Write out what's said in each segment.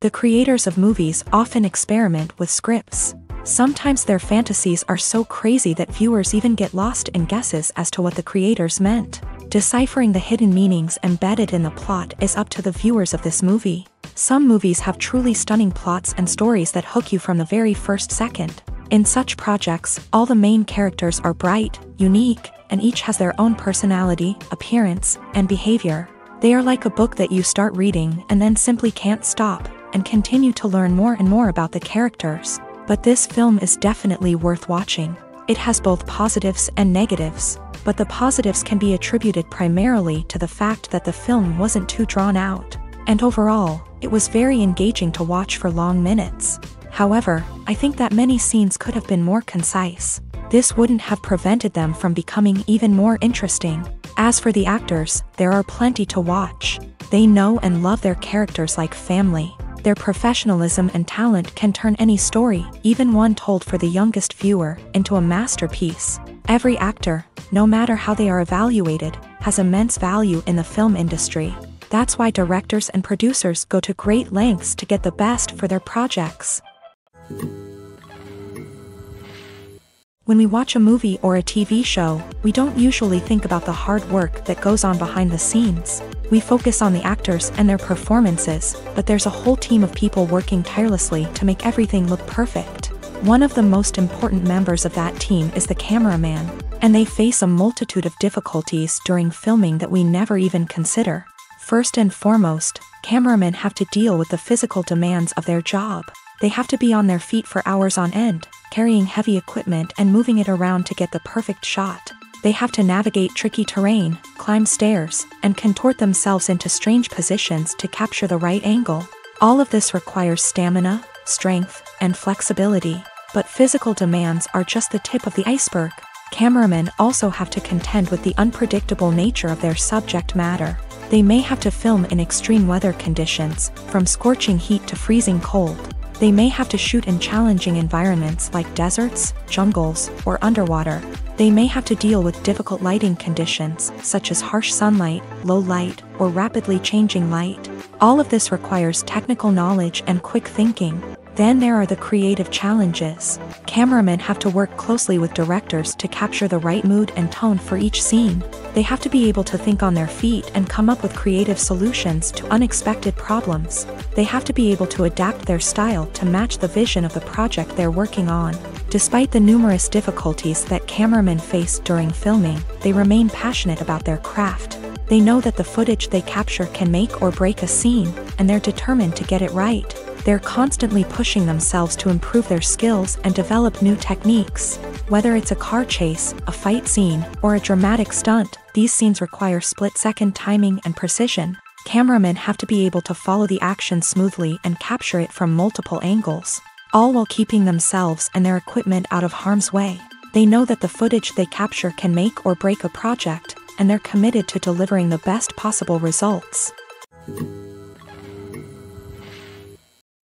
The creators of movies often experiment with scripts. Sometimes their fantasies are so crazy that viewers even get lost in guesses as to what the creators meant. Deciphering the hidden meanings embedded in the plot is up to the viewers of this movie. Some movies have truly stunning plots and stories that hook you from the very first second. In such projects, all the main characters are bright, unique, and each has their own personality, appearance, and behavior. They are like a book that you start reading and then simply can't stop, and continue to learn more and more about the characters. But this film is definitely worth watching. It has both positives and negatives, but the positives can be attributed primarily to the fact that the film wasn't too drawn out. And overall, it was very engaging to watch for long minutes. However, I think that many scenes could have been more concise. This wouldn't have prevented them from becoming even more interesting. As for the actors, there are plenty to watch. They know and love their characters like family. Their professionalism and talent can turn any story, even one told for the youngest viewer, into a masterpiece. Every actor, no matter how they are evaluated, has immense value in the film industry. That's why directors and producers go to great lengths to get the best for their projects. When we watch a movie or a TV show, we don't usually think about the hard work that goes on behind the scenes. We focus on the actors and their performances, but there's a whole team of people working tirelessly to make everything look perfect. One of the most important members of that team is the cameraman, and they face a multitude of difficulties during filming that we never even consider. First and foremost, cameramen have to deal with the physical demands of their job. They have to be on their feet for hours on end, carrying heavy equipment and moving it around to get the perfect shot. They have to navigate tricky terrain, climb stairs, and contort themselves into strange positions to capture the right angle. All of this requires stamina, strength, and flexibility. But physical demands are just the tip of the iceberg. Cameramen also have to contend with the unpredictable nature of their subject matter. They may have to film in extreme weather conditions, from scorching heat to freezing cold. They may have to shoot in challenging environments like deserts, jungles, or underwater. They may have to deal with difficult lighting conditions, such as harsh sunlight, low light, or rapidly changing light. All of this requires technical knowledge and quick thinking. Then there are the creative challenges. Cameramen have to work closely with directors to capture the right mood and tone for each scene. They have to be able to think on their feet and come up with creative solutions to unexpected problems. They have to be able to adapt their style to match the vision of the project they're working on. Despite the numerous difficulties that cameramen face during filming, they remain passionate about their craft. They know that the footage they capture can make or break a scene, and they're determined to get it right. They're constantly pushing themselves to improve their skills and develop new techniques. Whether it's a car chase, a fight scene, or a dramatic stunt, these scenes require split-second timing and precision. Cameramen have to be able to follow the action smoothly and capture it from multiple angles, all while keeping themselves and their equipment out of harm's way. They know that the footage they capture can make or break a project, and they're committed to delivering the best possible results.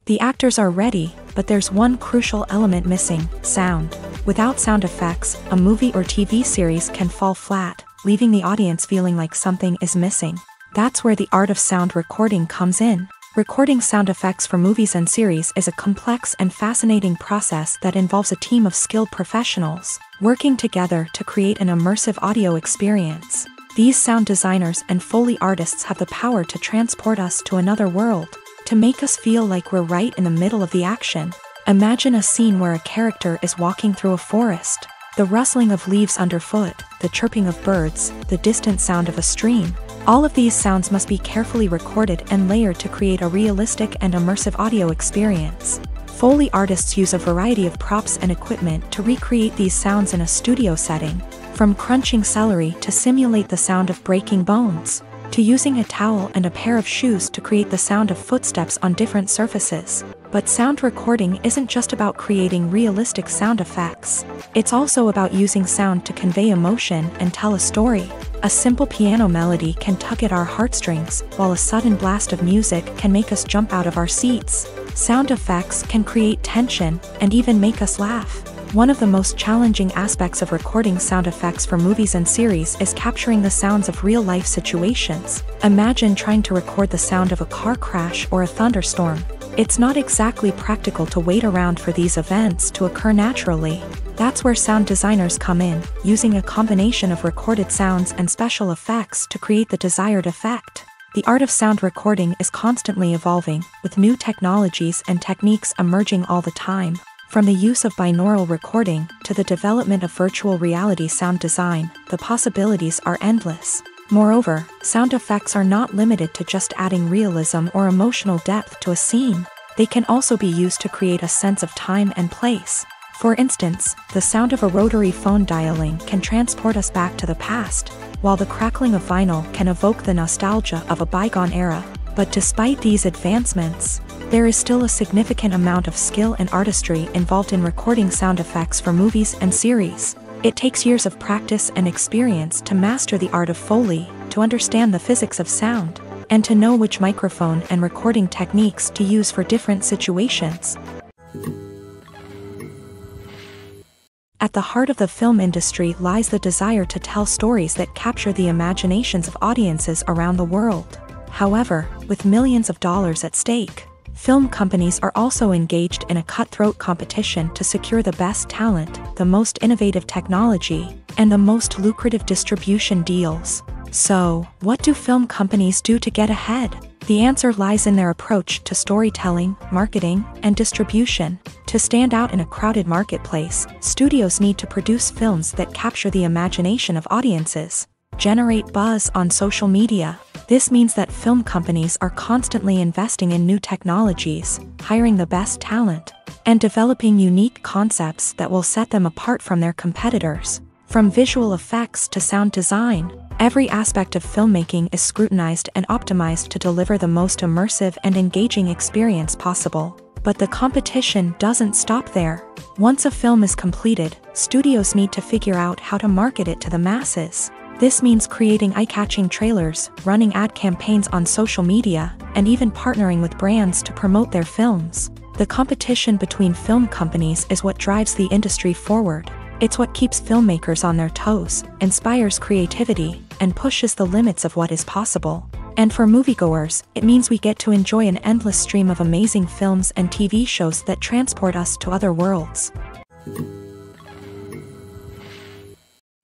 The actors are ready, but there's one crucial element missing: sound. Without sound effects, a movie or TV series can fall flat, leaving the audience feeling like something is missing. That's where the art of sound recording comes in. Recording sound effects for movies and series is a complex and fascinating process that involves a team of skilled professionals working together to create an immersive audio experience. These sound designers and Foley artists have the power to transport us to another world, to make us feel like we're right in the middle of the action. Imagine a scene where a character is walking through a forest. The rustling of leaves underfoot, the chirping of birds, the distant sound of a stream. All of these sounds must be carefully recorded and layered to create a realistic and immersive audio experience. Foley artists use a variety of props and equipment to recreate these sounds in a studio setting, from crunching celery to simulate the sound of breaking bones, to using a towel and a pair of shoes to create the sound of footsteps on different surfaces. But sound recording isn't just about creating realistic sound effects. It's also about using sound to convey emotion and tell a story. A simple piano melody can tug at our heartstrings, while a sudden blast of music can make us jump out of our seats. Sound effects can create tension and even make us laugh. One of the most challenging aspects of recording sound effects for movies and series is capturing the sounds of real-life situations. Imagine trying to record the sound of a car crash or a thunderstorm. It's not exactly practical to wait around for these events to occur naturally. That's where sound designers come in, using a combination of recorded sounds and special effects to create the desired effect. The art of sound recording is constantly evolving, with new technologies and techniques emerging all the time. From the use of binaural recording to the development of virtual reality sound design, the possibilities are endless. Moreover, sound effects are not limited to just adding realism or emotional depth to a scene. They can also be used to create a sense of time and place. For instance, the sound of a rotary phone dialing can transport us back to the past, while the crackling of vinyl can evoke the nostalgia of a bygone era. But despite these advancements, there is still a significant amount of skill and artistry involved in recording sound effects for movies and series. It takes years of practice and experience to master the art of Foley, to understand the physics of sound, and to know which microphone and recording techniques to use for different situations. At the heart of the film industry lies the desire to tell stories that capture the imaginations of audiences around the world. However, with millions of dollars at stake, film companies are also engaged in a cutthroat competition to secure the best talent, the most innovative technology, and the most lucrative distribution deals. So, what do film companies do to get ahead? The answer lies in their approach to storytelling, marketing, and distribution. To stand out in a crowded marketplace, studios need to produce films that capture the imagination of audiences, generate buzz on social media. This means that film companies are constantly investing in new technologies, hiring the best talent, and developing unique concepts that will set them apart from their competitors. From visual effects to sound design, every aspect of filmmaking is scrutinized and optimized to deliver the most immersive and engaging experience possible. But the competition doesn't stop there. Once a film is completed, studios need to figure out how to market it to the masses. This means creating eye-catching trailers, running ad campaigns on social media, and even partnering with brands to promote their films. The competition between film companies is what drives the industry forward. It's what keeps filmmakers on their toes, inspires creativity, and pushes the limits of what is possible. And for moviegoers, it means we get to enjoy an endless stream of amazing films and TV shows that transport us to other worlds.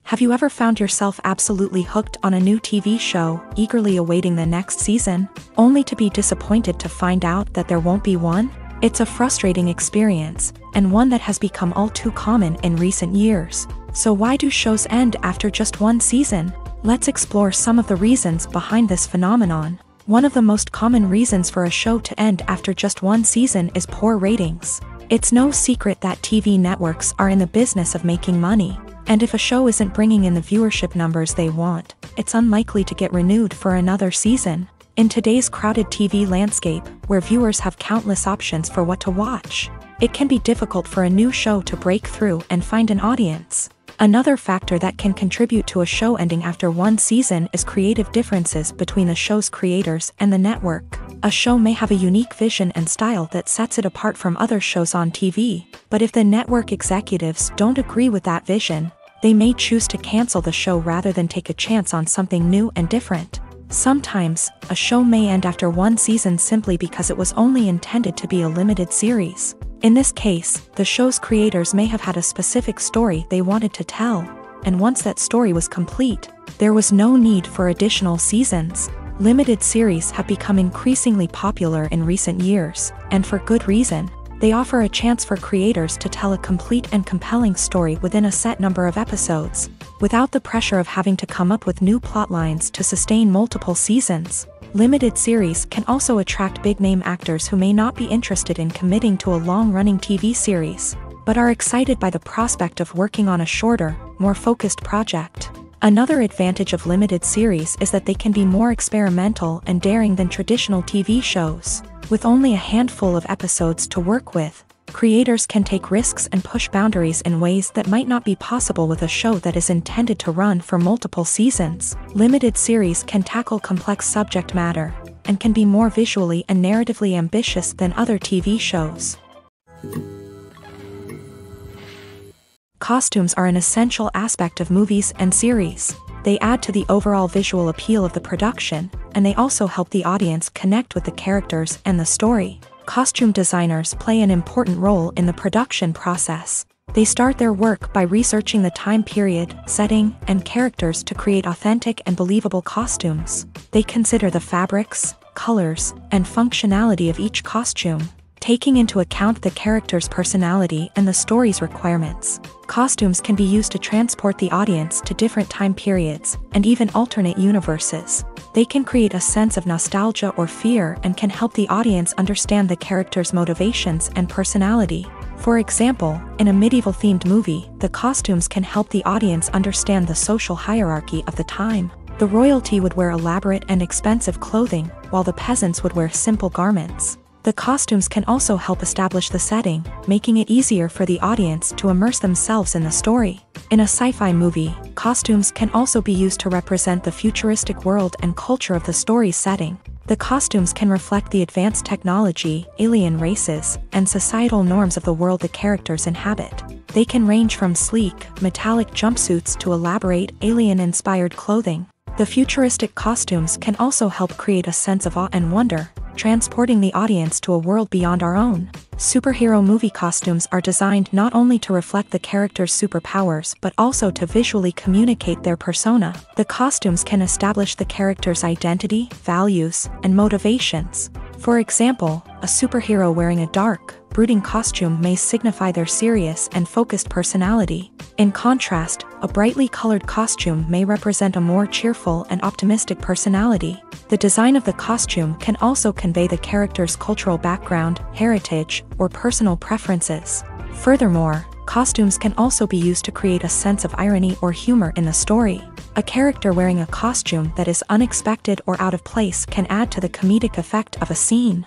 Have you ever found yourself absolutely hooked on a new TV show, eagerly awaiting the next season, only to be disappointed to find out that there won't be one? It's a frustrating experience, and one that has become all too common in recent years. So why do shows end after just one season? Let's explore some of the reasons behind this phenomenon. One of the most common reasons for a show to end after just one season is poor ratings. It's no secret that TV networks are in the business of making money. And if a show isn't bringing in the viewership numbers they want, it's unlikely to get renewed for another season. In today's crowded TV landscape, where viewers have countless options for what to watch, it can be difficult for a new show to break through and find an audience. Another factor that can contribute to a show ending after one season is creative differences between the show's creators and the network. A show may have a unique vision and style that sets it apart from other shows on TV, but if the network executives don't agree with that vision, they may choose to cancel the show rather than take a chance on something new and different. Sometimes, a show may end after one season simply because it was only intended to be a limited series. In this case, the show's creators may have had a specific story they wanted to tell, and once that story was complete, there was no need for additional seasons. Limited series have become increasingly popular in recent years, and for good reason. They offer a chance for creators to tell a complete and compelling story within a set number of episodes, without the pressure of having to come up with new plotlines to sustain multiple seasons. Limited series can also attract big-name actors who may not be interested in committing to a long-running TV series, but are excited by the prospect of working on a shorter, more focused project. Another advantage of limited series is that they can be more experimental and daring than traditional TV shows. With only a handful of episodes to work with, creators can take risks and push boundaries in ways that might not be possible with a show that is intended to run for multiple seasons. Limited series can tackle complex subject matter, and can be more visually and narratively ambitious than other TV shows. Costumes are an essential aspect of movies and series. They add to the overall visual appeal of the production, and they also help the audience connect with the characters and the story. Costume designers play an important role in the production process. They start their work by researching the time period, setting, and characters to create authentic and believable costumes. They consider the fabrics, colors, and functionality of each costume, taking into account the character's personality and the story's requirements. Costumes can be used to transport the audience to different time periods and even alternate universes. They can create a sense of nostalgia or fear and can help the audience understand the character's motivations and personality. For example, in a medieval-themed movie, the costumes can help the audience understand the social hierarchy of the time. The royalty would wear elaborate and expensive clothing, while the peasants would wear simple garments. The costumes can also help establish the setting, making it easier for the audience to immerse themselves in the story. In a sci-fi movie, costumes can also be used to represent the futuristic world and culture of the story's setting. The costumes can reflect the advanced technology, alien races, and societal norms of the world the characters inhabit. They can range from sleek, metallic jumpsuits to elaborate, alien-inspired clothing. The futuristic costumes can also help create a sense of awe and wonder, transporting the audience to a world beyond our own. Superhero movie costumes are designed not only to reflect the character's superpowers but also to visually communicate their persona. The costumes can establish the character's identity, values, and motivations. For example, a superhero wearing a dark, brooding costume may signify their serious and focused personality. In contrast, a brightly colored costume may represent a more cheerful and optimistic personality. The design of the costume can also convey the character's cultural background, heritage, or personal preferences. Furthermore, costumes can also be used to create a sense of irony or humor in the story. A character wearing a costume that is unexpected or out of place can add to the comedic effect of a scene.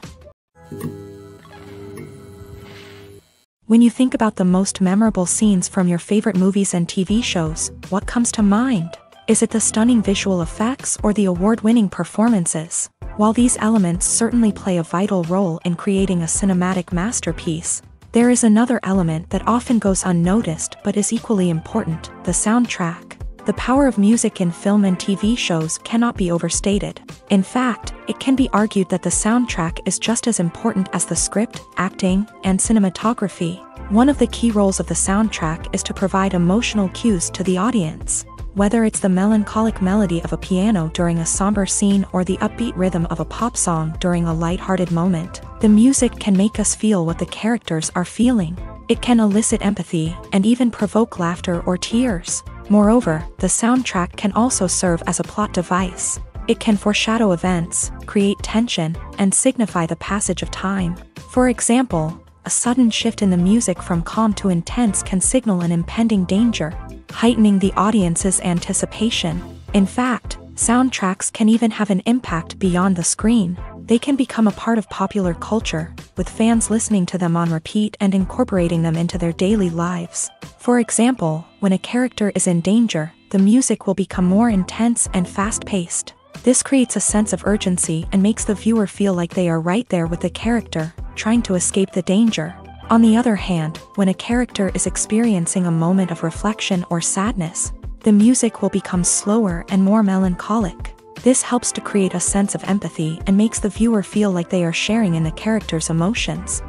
When you think about the most memorable scenes from your favorite movies and TV shows, what comes to mind? Is it the stunning visual effects or the award-winning performances? While these elements certainly play a vital role in creating a cinematic masterpiece, there is another element that often goes unnoticed but is equally important: the soundtrack. The power of music in film and TV shows cannot be overstated. In fact, it can be argued that the soundtrack is just as important as the script, acting, and cinematography. One of the key roles of the soundtrack is to provide emotional cues to the audience. Whether it's the melancholic melody of a piano during a somber scene or the upbeat rhythm of a pop song during a lighthearted moment, the music can make us feel what the characters are feeling. It can elicit empathy and even provoke laughter or tears. Moreover, the soundtrack can also serve as a plot device. It can foreshadow events, create tension, and signify the passage of time. For example, a sudden shift in the music from calm to intense can signal an impending danger, heightening the audience's anticipation. In fact, soundtracks can even have an impact beyond the screen. They can become a part of popular culture, with fans listening to them on repeat and incorporating them into their daily lives. For example, when a character is in danger, the music will become more intense and fast-paced. This creates a sense of urgency and makes the viewer feel like they are right there with the character, trying to escape the danger. On the other hand, when a character is experiencing a moment of reflection or sadness, the music will become slower and more melancholic. This helps to create a sense of empathy and makes the viewer feel like they are sharing in the character's emotions.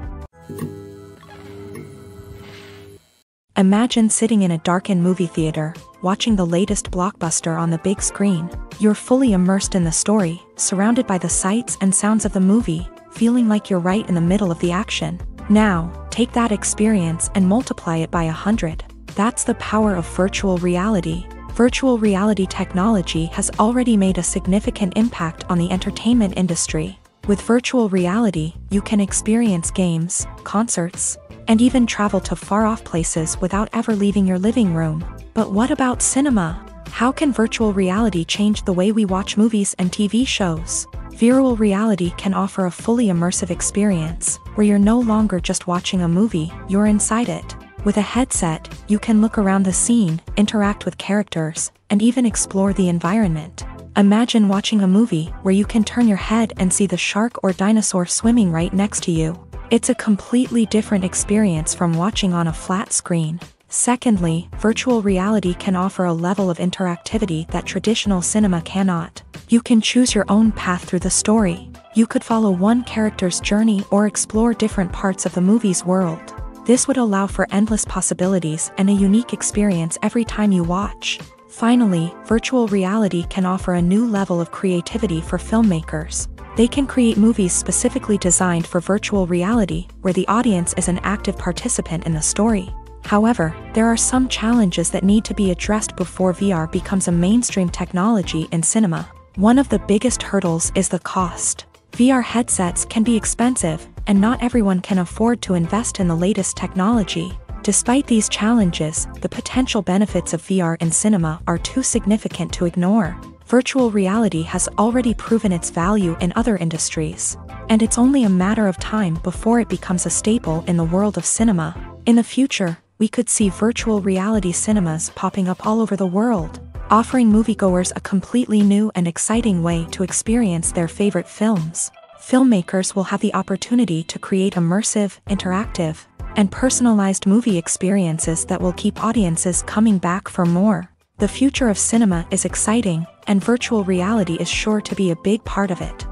Imagine sitting in a darkened movie theater, watching the latest blockbuster on the big screen. You're fully immersed in the story, surrounded by the sights and sounds of the movie, feeling like you're right in the middle of the action. Now, take that experience and multiply it by 100. That's the power of virtual reality. Virtual reality technology has already made a significant impact on the entertainment industry. With virtual reality, you can experience games, concerts, and even travel to far-off places without ever leaving your living room. But what about cinema? How can virtual reality change the way we watch movies and TV shows? Virtual reality can offer a fully immersive experience, where you're no longer just watching a movie, you're inside it. With a headset, you can look around the scene, interact with characters, and even explore the environment. Imagine watching a movie where you can turn your head and see the shark or dinosaur swimming right next to you. It's a completely different experience from watching on a flat screen. Secondly, virtual reality can offer a level of interactivity that traditional cinema cannot. You can choose your own path through the story. You could follow one character's journey or explore different parts of the movie's world. This would allow for endless possibilities and a unique experience every time you watch. Finally, virtual reality can offer a new level of creativity for filmmakers. They can create movies specifically designed for virtual reality, where the audience is an active participant in the story. However, there are some challenges that need to be addressed before VR becomes a mainstream technology in cinema. One of the biggest hurdles is the cost. VR headsets can be expensive, and not everyone can afford to invest in the latest technology. Despite these challenges, the potential benefits of VR in cinema are too significant to ignore. Virtual reality has already proven its value in other industries, and it's only a matter of time before it becomes a staple in the world of cinema. In the future, we could see virtual reality cinemas popping up all over the world, offering moviegoers a completely new and exciting way to experience their favorite films. Filmmakers will have the opportunity to create immersive, interactive, and personalized movie experiences that will keep audiences coming back for more. The future of cinema is exciting, and virtual reality is sure to be a big part of it.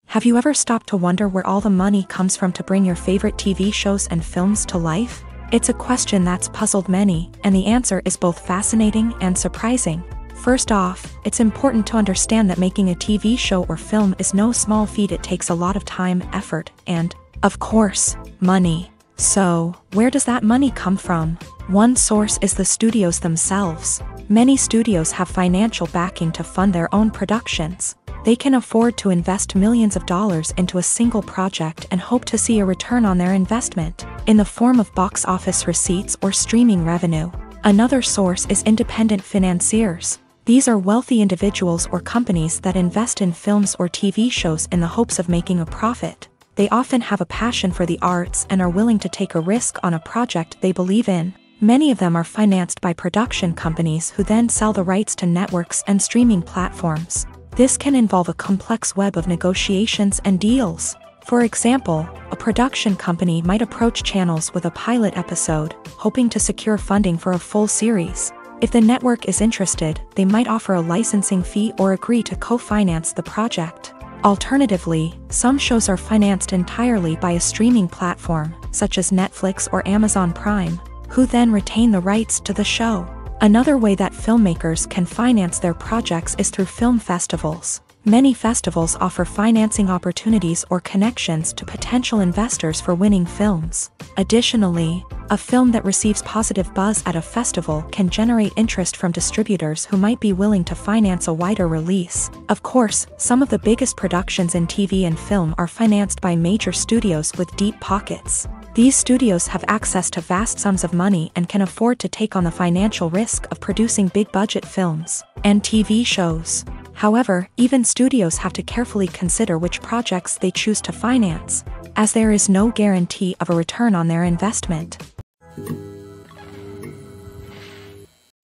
Have you ever stopped to wonder where all the money comes from to bring your favorite TV shows and films to life? It's a question that's puzzled many, and the answer is both fascinating and surprising. First off, it's important to understand that making a TV show or film is no small feat. It takes a lot of time, effort, and, of course, money. So, where does that money come from? One source is the studios themselves. Many studios have financial backing to fund their own productions. They can afford to invest millions of dollars into a single project and hope to see a return on their investment, in the form of box office receipts or streaming revenue. Another source is independent financiers. These are wealthy individuals or companies that invest in films or TV shows in the hopes of making a profit. They often have a passion for the arts and are willing to take a risk on a project they believe in. Many of them are financed by production companies who then sell the rights to networks and streaming platforms. This can involve a complex web of negotiations and deals. For example, a production company might approach channels with a pilot episode, hoping to secure funding for a full series. If the network is interested, they might offer a licensing fee or agree to co-finance the project. Alternatively, some shows are financed entirely by a streaming platform, such as Netflix or Amazon Prime, who then retain the rights to the show. Another way that filmmakers can finance their projects is through film festivals. Many festivals offer financing opportunities or connections to potential investors for winning films. Additionally, a film that receives positive buzz at a festival can generate interest from distributors who might be willing to finance a wider release. Of course, some of the biggest productions in TV and film are financed by major studios with deep pockets. These studios have access to vast sums of money and can afford to take on the financial risk of producing big-budget films and TV shows. However, even studios have to carefully consider which projects they choose to finance, as there is no guarantee of a return on their investment.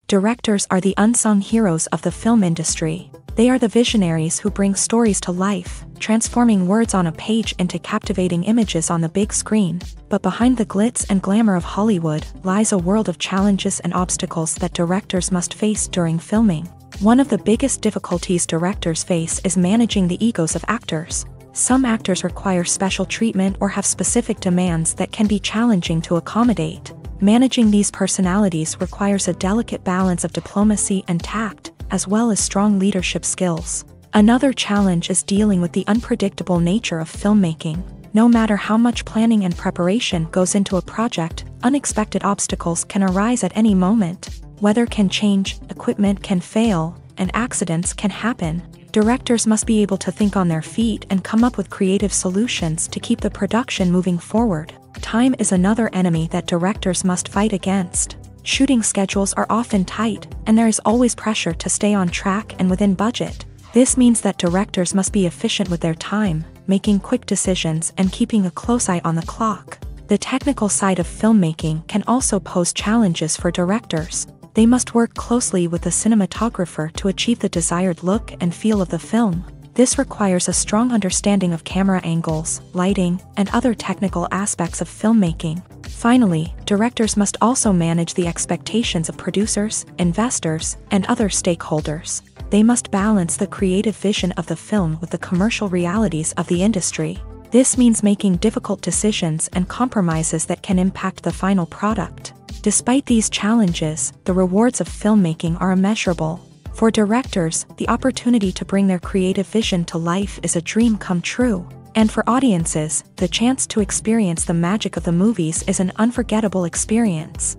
Directors are the unsung heroes of the film industry. They are the visionaries who bring stories to life, transforming words on a page into captivating images on the big screen. But behind the glitz and glamour of Hollywood lies a world of challenges and obstacles that directors must face during filming. One of the biggest difficulties directors face is managing the egos of actors. Some actors require special treatment or have specific demands that can be challenging to accommodate. Managing these personalities requires a delicate balance of diplomacy and tact, as well as strong leadership skills. Another challenge is dealing with the unpredictable nature of filmmaking. No matter how much planning and preparation goes into a project, unexpected obstacles can arise at any moment. Weather can change, equipment can fail, and accidents can happen. Directors must be able to think on their feet and come up with creative solutions to keep the production moving forward. Time is another enemy that directors must fight against. Shooting schedules are often tight, and there is always pressure to stay on track and within budget. This means that directors must be efficient with their time, making quick decisions and keeping a close eye on the clock. The technical side of filmmaking can also pose challenges for directors. They must work closely with the cinematographer to achieve the desired look and feel of the film. This requires a strong understanding of camera angles, lighting, and other technical aspects of filmmaking. Finally, directors must also manage the expectations of producers, investors, and other stakeholders. they must balance the creative vision of the film with the commercial realities of the industry. This means making difficult decisions and compromises that can impact the final product. Despite these challenges, the rewards of filmmaking are immeasurable. For directors, the opportunity to bring their creative vision to life is a dream come true. And for audiences, the chance to experience the magic of the movies is an unforgettable experience.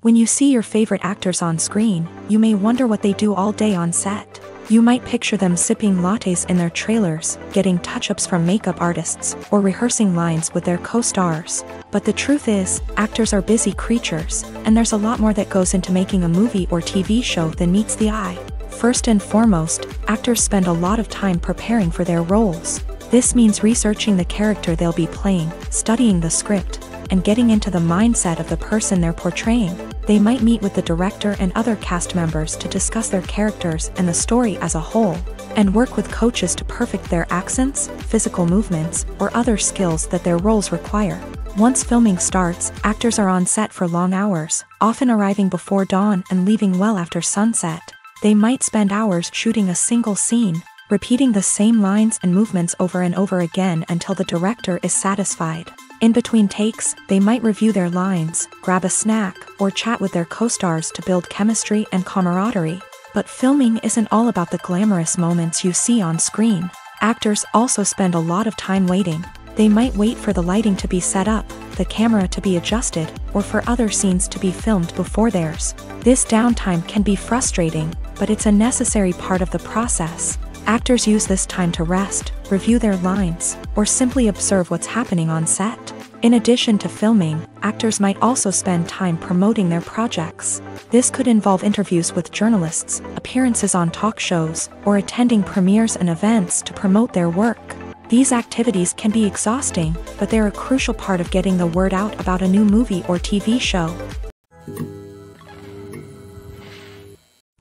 When you see your favorite actors on screen, you may wonder what they do all day on set. You might picture them sipping lattes in their trailers, getting touch-ups from makeup artists, or rehearsing lines with their co-stars. But the truth is, actors are busy creatures, and there's a lot more that goes into making a movie or TV show than meets the eye. First and foremost, actors spend a lot of time preparing for their roles. This means researching the character they'll be playing, studying the script, and getting into the mindset of the person they're portraying. They might meet with the director and other cast members to discuss their characters and the story as a whole, and work with coaches to perfect their accents, physical movements, or other skills that their roles require. Once filming starts, actors are on set for long hours, often arriving before dawn and leaving well after sunset. They might spend hours shooting a single scene, repeating the same lines and movements over and over again until the director is satisfied. In between takes, they might review their lines, grab a snack, or chat with their co-stars to build chemistry and camaraderie. But filming isn't all about the glamorous moments you see on screen. Actors also spend a lot of time waiting. They might wait for the lighting to be set up, the camera to be adjusted, or for other scenes to be filmed before theirs. This downtime can be frustrating, but it's a necessary part of the process. Actors use this time to rest, review their lines, or simply observe what's happening on set. In addition to filming, actors might also spend time promoting their projects. This could involve interviews with journalists, appearances on talk shows, or attending premieres and events to promote their work. These activities can be exhausting, but they're a crucial part of getting the word out about a new movie or TV show.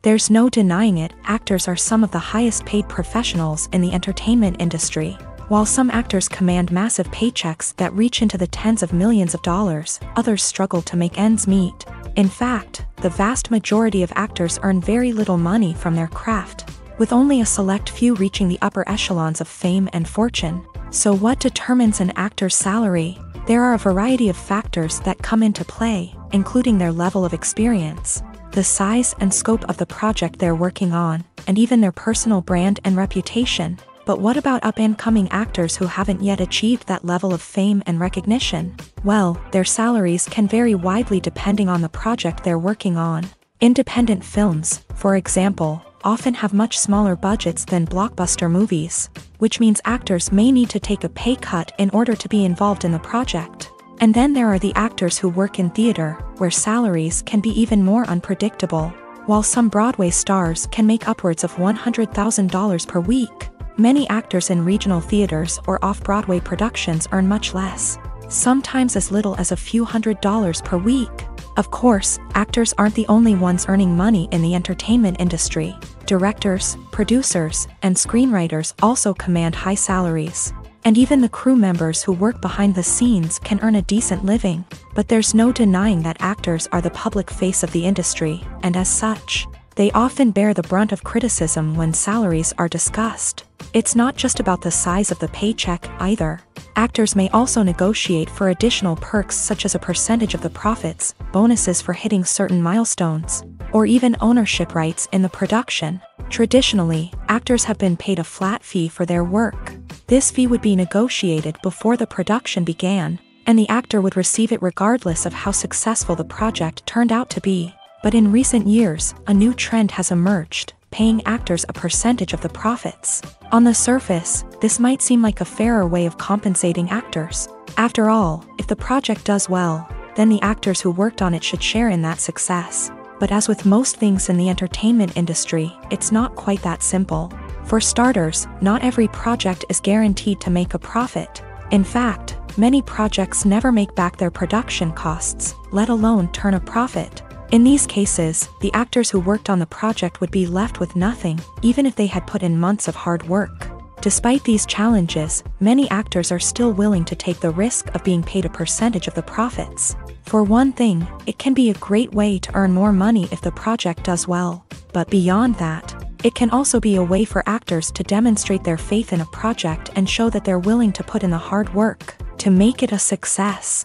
There's no denying it, actors are some of the highest paid professionals in the entertainment industry. While some actors command massive paychecks that reach into the tens of millions of dollars, others struggle to make ends meet. In fact, the vast majority of actors earn very little money from their craft, with only a select few reaching the upper echelons of fame and fortune. So what determines an actor's salary? There are a variety of factors that come into play, including their level of experience, the size and scope of the project they're working on, and even their personal brand and reputation. But what about up-and-coming actors who haven't yet achieved that level of fame and recognition? Well, their salaries can vary widely depending on the project they're working on. Independent films, for example, often have much smaller budgets than blockbuster movies, which means actors may need to take a pay cut in order to be involved in the project. And then there are the actors who work in theater, where salaries can be even more unpredictable. While some Broadway stars can make upwards of $100,000 per week, many actors in regional theaters or off-Broadway productions earn much less, sometimes as little as a few $100s per week. Of course, actors aren't the only ones earning money in the entertainment industry. Directors, producers, and screenwriters also command high salaries. And even the crew members who work behind the scenes can earn a decent living. But there's no denying that actors are the public face of the industry, and as such, they often bear the brunt of criticism when salaries are discussed. It's not just about the size of the paycheck, either. Actors may also negotiate for additional perks such as a percentage of the profits, bonuses for hitting certain milestones, or even ownership rights in the production. Traditionally, actors have been paid a flat fee for their work. This fee would be negotiated before the production began, and the actor would receive it regardless of how successful the project turned out to be. But in recent years, a new trend has emerged, paying actors a percentage of the profits. On the surface, this might seem like a fairer way of compensating actors. After all, if the project does well, then the actors who worked on it should share in that success. But as with most things in the entertainment industry, it's not quite that simple. For starters, not every project is guaranteed to make a profit. In fact, many projects never make back their production costs, let alone turn a profit. In these cases, the actors who worked on the project would be left with nothing, even if they had put in months of hard work. Despite these challenges, many actors are still willing to take the risk of being paid a percentage of the profits. For one thing, it can be a great way to earn more money if the project does well. But beyond that, it can also be a way for actors to demonstrate their faith in a project and show that they're willing to put in the hard work to make it a success.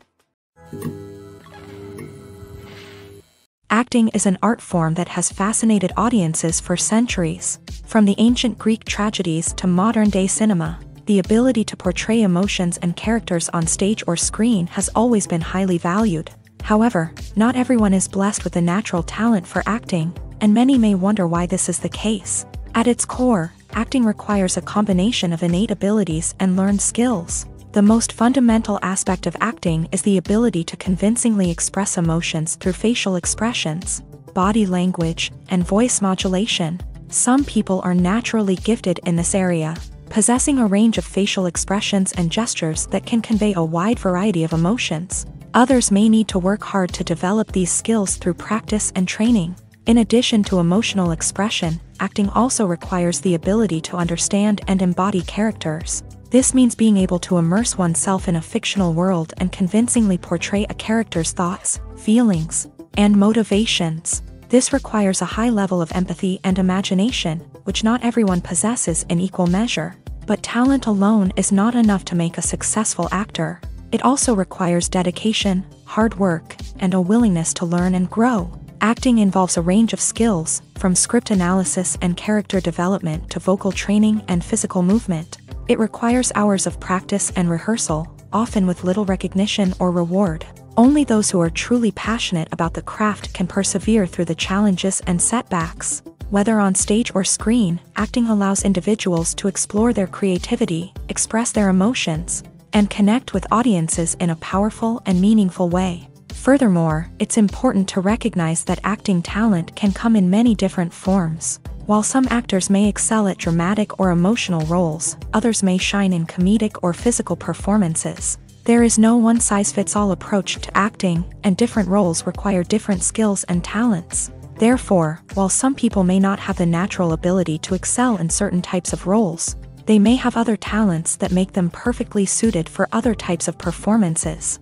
Acting is an art form that has fascinated audiences for centuries. From the ancient Greek tragedies to modern-day cinema, the ability to portray emotions and characters on stage or screen has always been highly valued. However, not everyone is blessed with a natural talent for acting, and many may wonder why this is the case. At its core, acting requires a combination of innate abilities and learned skills. The most fundamental aspect of acting is the ability to convincingly express emotions through facial expressions, body language, and voice modulation. Some people are naturally gifted in this area, possessing a range of facial expressions and gestures that can convey a wide variety of emotions. Others may need to work hard to develop these skills through practice and training. In addition to emotional expression, acting also requires the ability to understand and embody characters. This means being able to immerse oneself in a fictional world and convincingly portray a character's thoughts, feelings, and motivations. This requires a high level of empathy and imagination, which not everyone possesses in equal measure. But talent alone is not enough to make a successful actor. It also requires dedication, hard work, and a willingness to learn and grow. Acting involves a range of skills, from script analysis and character development to vocal training and physical movement. It requires hours of practice and rehearsal, often with little recognition or reward. Only those who are truly passionate about the craft can persevere through the challenges and setbacks. Whether on stage or screen, acting allows individuals to explore their creativity, express their emotions, and connect with audiences in a powerful and meaningful way. Furthermore, it's important to recognize that acting talent can come in many different forms. While some actors may excel at dramatic or emotional roles, others may shine in comedic or physical performances. There is no one-size-fits-all approach to acting, and different roles require different skills and talents. Therefore, while some people may not have the natural ability to excel in certain types of roles, they may have other talents that make them perfectly suited for other types of performances.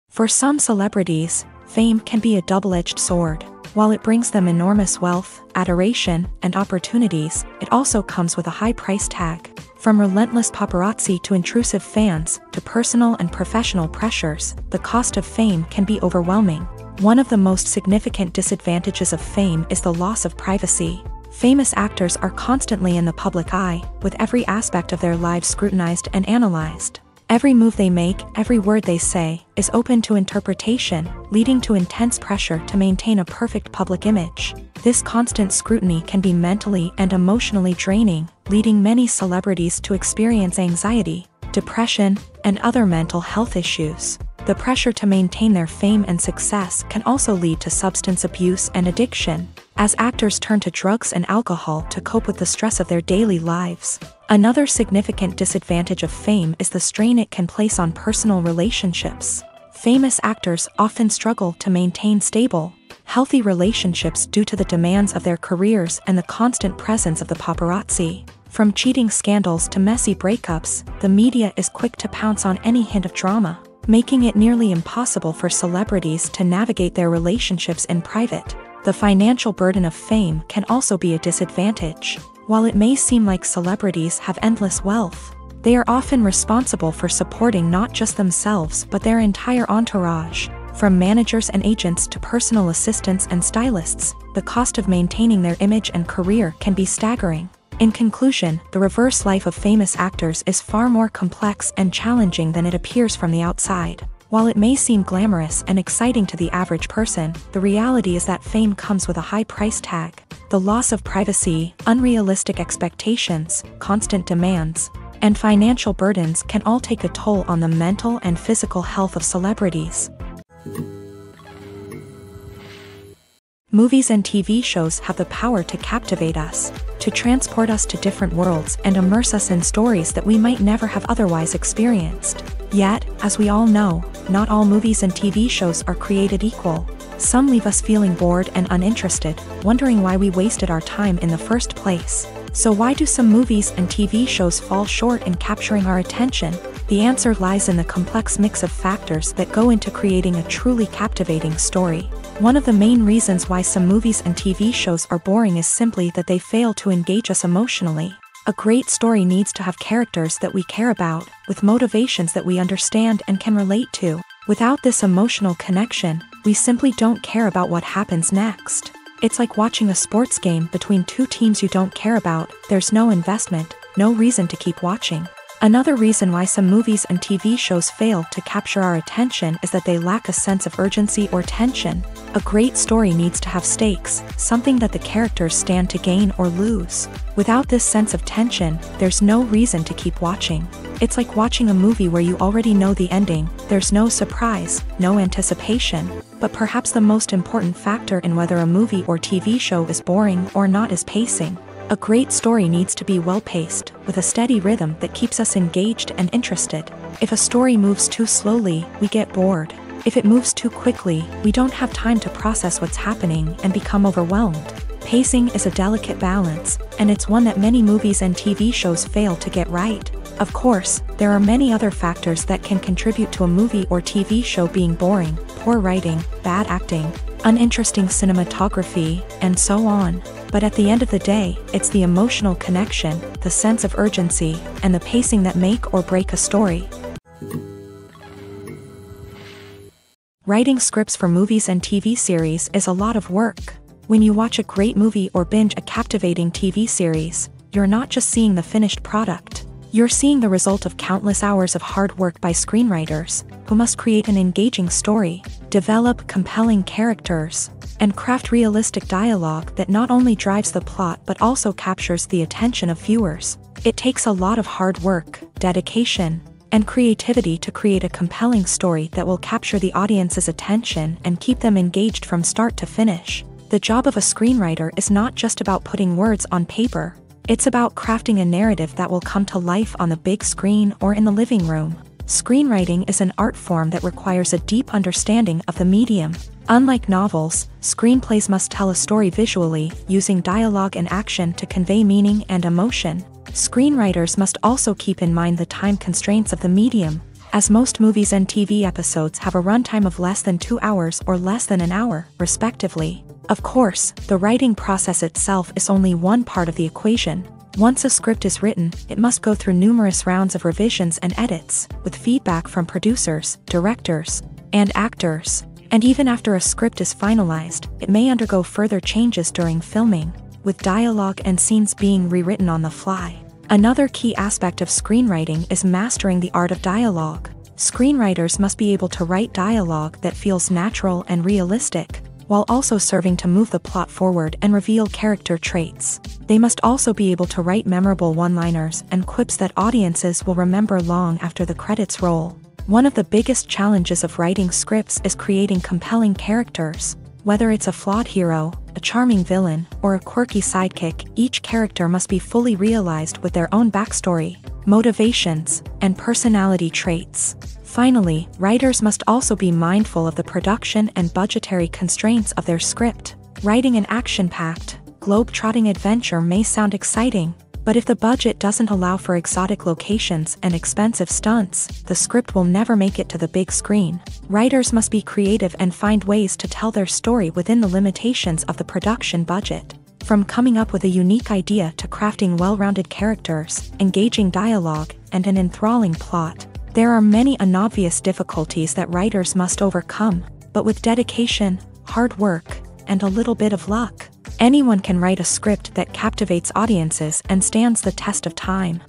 For some celebrities, fame can be a double-edged sword. While it brings them enormous wealth, adoration, and opportunities, it also comes with a high price tag. From relentless paparazzi to intrusive fans, to personal and professional pressures, the cost of fame can be overwhelming. One of the most significant disadvantages of fame is the loss of privacy. Famous actors are constantly in the public eye, with every aspect of their lives scrutinized and analyzed. Every move they make, every word they say, is open to interpretation, leading to intense pressure to maintain a perfect public image. This constant scrutiny can be mentally and emotionally draining, leading many celebrities to experience anxiety, depression, and other mental health issues. The pressure to maintain their fame and success can also lead to substance abuse and addiction, as actors turn to drugs and alcohol to cope with the stress of their daily lives. Another significant disadvantage of fame is the strain it can place on personal relationships. Famous actors often struggle to maintain stable, healthy relationships due to the demands of their careers and the constant presence of the paparazzi. From cheating scandals to messy breakups, the media is quick to pounce on any hint of drama, making it nearly impossible for celebrities to navigate their relationships in private. The financial burden of fame can also be a disadvantage. While it may seem like celebrities have endless wealth, they are often responsible for supporting not just themselves but their entire entourage. From managers and agents to personal assistants and stylists, the cost of maintaining their image and career can be staggering. In conclusion, the reverse life of famous actors is far more complex and challenging than it appears from the outside. While it may seem glamorous and exciting to the average person, the reality is that fame comes with a high price tag. The loss of privacy, unrealistic expectations, constant demands, and financial burdens can all take a toll on the mental and physical health of celebrities. Movies and TV shows have the power to captivate us, to transport us to different worlds and immerse us in stories that we might never have otherwise experienced. Yet, as we all know, not all movies and TV shows are created equal. Some leave us feeling bored and uninterested, wondering why we wasted our time in the first place. So why do some movies and TV shows fall short in capturing our attention? The answer lies in the complex mix of factors that go into creating a truly captivating story. One of the main reasons why some movies and TV shows are boring is simply that they fail to engage us emotionally. A great story needs to have characters that we care about, with motivations that we understand and can relate to. Without this emotional connection, we simply don't care about what happens next. It's like watching a sports game between two teams you don't care about. There's no investment, no reason to keep watching. Another reason why some movies and TV shows fail to capture our attention is that they lack a sense of urgency or tension. A great story needs to have stakes, something that the characters stand to gain or lose. Without this sense of tension, there's no reason to keep watching. It's like watching a movie where you already know the ending. There's no surprise, no anticipation. But perhaps the most important factor in whether a movie or TV show is boring or not is pacing. A great story needs to be well-paced, with a steady rhythm that keeps us engaged and interested. If a story moves too slowly, we get bored. If it moves too quickly, we don't have time to process what's happening and become overwhelmed. Pacing is a delicate balance, and it's one that many movies and TV shows fail to get right. Of course, there are many other factors that can contribute to a movie or TV show being boring: poor writing, bad acting, uninteresting cinematography, and so on. But at the end of the day, it's the emotional connection, the sense of urgency, and the pacing that make or break a story. Writing scripts for movies and TV series is a lot of work. When you watch a great movie or binge a captivating TV series, you're not just seeing the finished product. You're seeing the result of countless hours of hard work by screenwriters, who must create an engaging story, develop compelling characters, and craft realistic dialogue that not only drives the plot but also captures the attention of viewers. It takes a lot of hard work, dedication, and creativity to create a compelling story that will capture the audience's attention and keep them engaged from start to finish. The job of a screenwriter is not just about putting words on paper. It's about crafting a narrative that will come to life on the big screen or in the living room. Screenwriting is an art form that requires a deep understanding of the medium. Unlike novels, screenplays must tell a story visually, using dialogue and action to convey meaning and emotion. Screenwriters must also keep in mind the time constraints of the medium, as most movies and TV episodes have a runtime of less than 2 hours or less than an hour, respectively. Of course, the writing process itself is only one part of the equation. Once a script is written, it must go through numerous rounds of revisions and edits, with feedback from producers, directors, and actors. And even after a script is finalized, it may undergo further changes during filming, with dialogue and scenes being rewritten on the fly. Another key aspect of screenwriting is mastering the art of dialogue. Screenwriters must be able to write dialogue that feels natural and realistic, while also serving to move the plot forward and reveal character traits. They must also be able to write memorable one-liners and quips that audiences will remember long after the credits roll. One of the biggest challenges of writing scripts is creating compelling characters. Whether it's a flawed hero, a charming villain, or a quirky sidekick, each character must be fully realized with their own backstory, motivations, and personality traits. Finally, writers must also be mindful of the production and budgetary constraints of their script. Writing an action-packed, globe-trotting adventure may sound exciting, but if the budget doesn't allow for exotic locations and expensive stunts, the script will never make it to the big screen. Writers must be creative and find ways to tell their story within the limitations of the production budget. From coming up with a unique idea to crafting well-rounded characters, engaging dialogue, and an enthralling plot, there are many unobvious difficulties that writers must overcome, but with dedication, hard work, and a little bit of luck, anyone can write a script that captivates audiences and stands the test of time.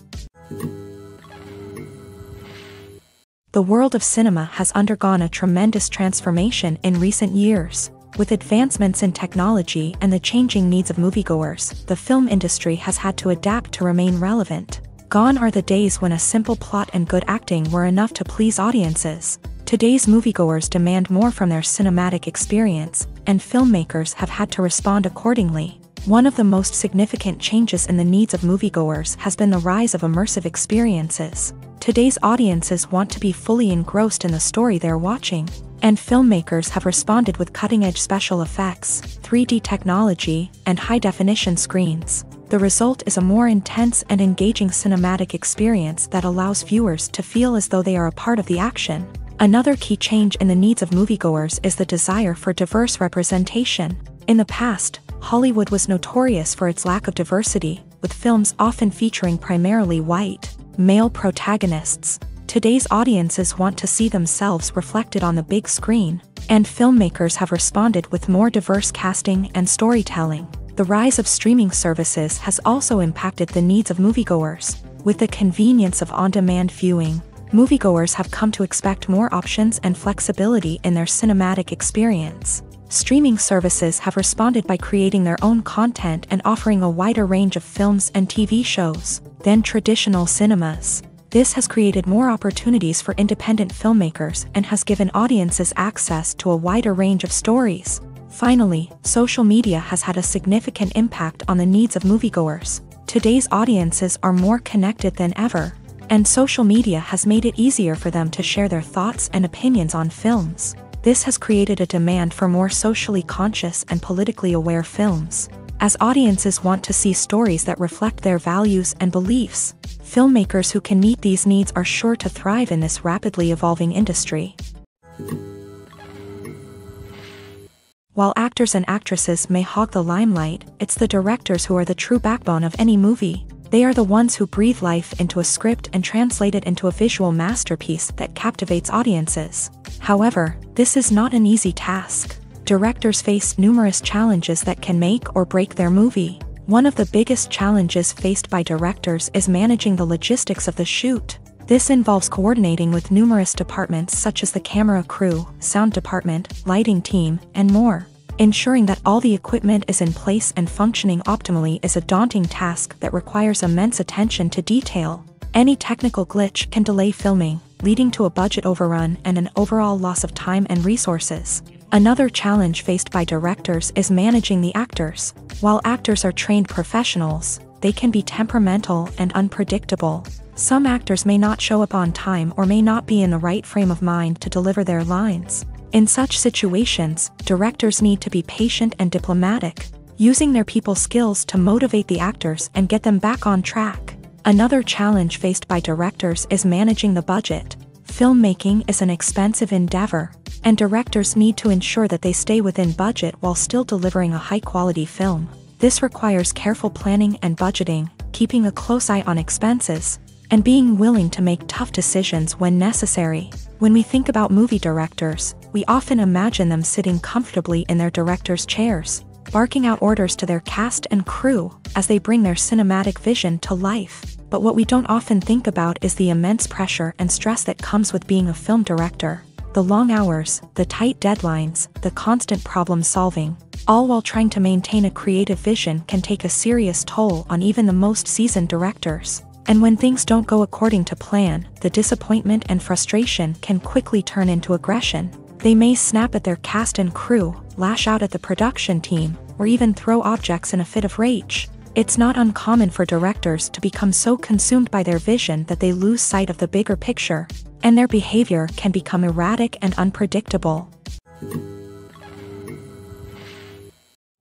The world of cinema has undergone a tremendous transformation in recent years. With advancements in technology and the changing needs of moviegoers, the film industry has had to adapt to remain relevant. Gone are the days when a simple plot and good acting were enough to please audiences. Today's moviegoers demand more from their cinematic experience, and filmmakers have had to respond accordingly. One of the most significant changes in the needs of moviegoers has been the rise of immersive experiences. Today's audiences want to be fully engrossed in the story they're watching, and filmmakers have responded with cutting-edge special effects, 3D technology, and high-definition screens. The result is a more intense and engaging cinematic experience that allows viewers to feel as though they are a part of the action. Another key change in the needs of moviegoers is the desire for diverse representation. In the past, Hollywood was notorious for its lack of diversity, with films often featuring primarily white, male protagonists. Today's audiences want to see themselves reflected on the big screen, and filmmakers have responded with more diverse casting and storytelling. The rise of streaming services has also impacted the needs of moviegoers. With the convenience of on-demand viewing, moviegoers have come to expect more options and flexibility in their cinematic experience. Streaming services have responded by creating their own content and offering a wider range of films and TV shows than traditional cinemas. This has created more opportunities for independent filmmakers and has given audiences access to a wider range of stories. Finally, social media has had a significant impact on the needs of moviegoers. Today's audiences are more connected than ever, and social media has made it easier for them to share their thoughts and opinions on films. This has created a demand for more socially conscious and politically aware films. As audiences want to see stories that reflect their values and beliefs, filmmakers who can meet these needs are sure to thrive in this rapidly evolving industry. While actors and actresses may hog the limelight, it's the directors who are the true backbone of any movie. They are the ones who breathe life into a script and translate it into a visual masterpiece that captivates audiences. However, this is not an easy task. Directors face numerous challenges that can make or break their movie. One of the biggest challenges faced by directors is managing the logistics of the shoot. This involves coordinating with numerous departments such as the camera crew, sound department, lighting team, and more. Ensuring that all the equipment is in place and functioning optimally is a daunting task that requires immense attention to detail. Any technical glitch can delay filming, leading to a budget overrun and an overall loss of time and resources. Another challenge faced by directors is managing the actors. While actors are trained professionals, they can be temperamental and unpredictable. Some actors may not show up on time or may not be in the right frame of mind to deliver their lines. In such situations, directors need to be patient and diplomatic, using their people skills to motivate the actors and get them back on track. Another challenge faced by directors is managing the budget. Filmmaking is an expensive endeavor, and directors need to ensure that they stay within budget while still delivering a high-quality film. This requires careful planning and budgeting, keeping a close eye on expenses, and being willing to make tough decisions when necessary. When we think about movie directors, we often imagine them sitting comfortably in their director's chairs, barking out orders to their cast and crew as they bring their cinematic vision to life. But what we don't often think about is the immense pressure and stress that comes with being a film director. The long hours, the tight deadlines, the constant problem solving, all while trying to maintain a creative vision can take a serious toll on even the most seasoned directors. And when things don't go according to plan, the disappointment and frustration can quickly turn into aggression. They may snap at their cast and crew, lash out at the production team, or even throw objects in a fit of rage. It's not uncommon for directors to become so consumed by their vision that they lose sight of the bigger picture, and their behavior can become erratic and unpredictable.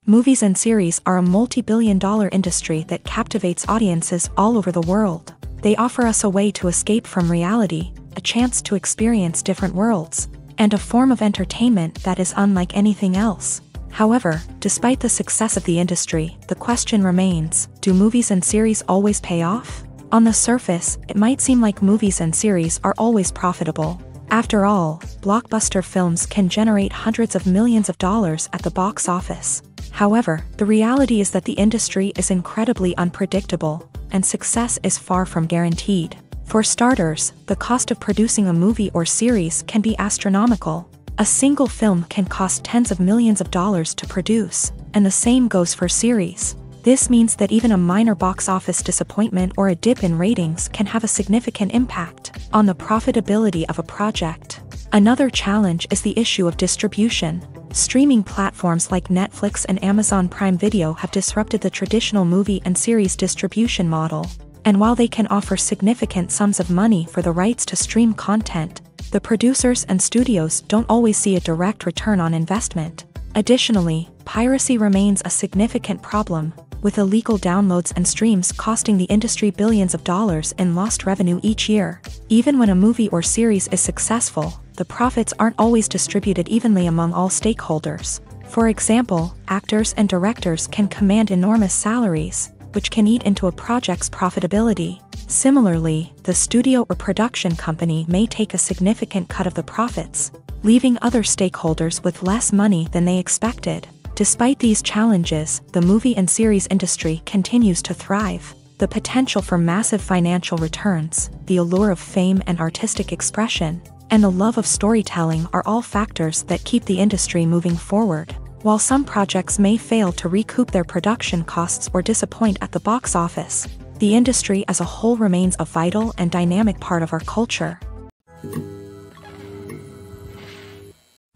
Movies and series are a multi-billion-dollar industry that captivates audiences all over the world. They offer us a way to escape from reality, a chance to experience different worlds, and a form of entertainment that is unlike anything else. However, despite the success of the industry, the question remains, do movies and series always pay off? On the surface, it might seem like movies and series are always profitable. After all, blockbuster films can generate hundreds of millions of dollars at the box office. However, the reality is that the industry is incredibly unpredictable, and success is far from guaranteed. For starters, the cost of producing a movie or series can be astronomical. A single film can cost tens of millions of dollars to produce, and the same goes for series. This means that even a minor box office disappointment or a dip in ratings can have a significant impact on the profitability of a project. Another challenge is the issue of distribution. Streaming platforms like Netflix and Amazon Prime Video have disrupted the traditional movie and series distribution model. And while they can offer significant sums of money for the rights to stream content, the producers and studios don't always see a direct return on investment. Additionally, piracy remains a significant problem. with illegal downloads and streams costing the industry billions of dollars in lost revenue each year. Even when a movie or series is successful, the profits aren't always distributed evenly among all stakeholders. For example, actors and directors can command enormous salaries, which can eat into a project's profitability. Similarly, the studio or production company may take a significant cut of the profits, leaving other stakeholders with less money than they expected. Despite these challenges, the movie and series industry continues to thrive. The potential for massive financial returns, the allure of fame and artistic expression, and the love of storytelling are all factors that keep the industry moving forward. While some projects may fail to recoup their production costs or disappoint at the box office, the industry as a whole remains a vital and dynamic part of our culture.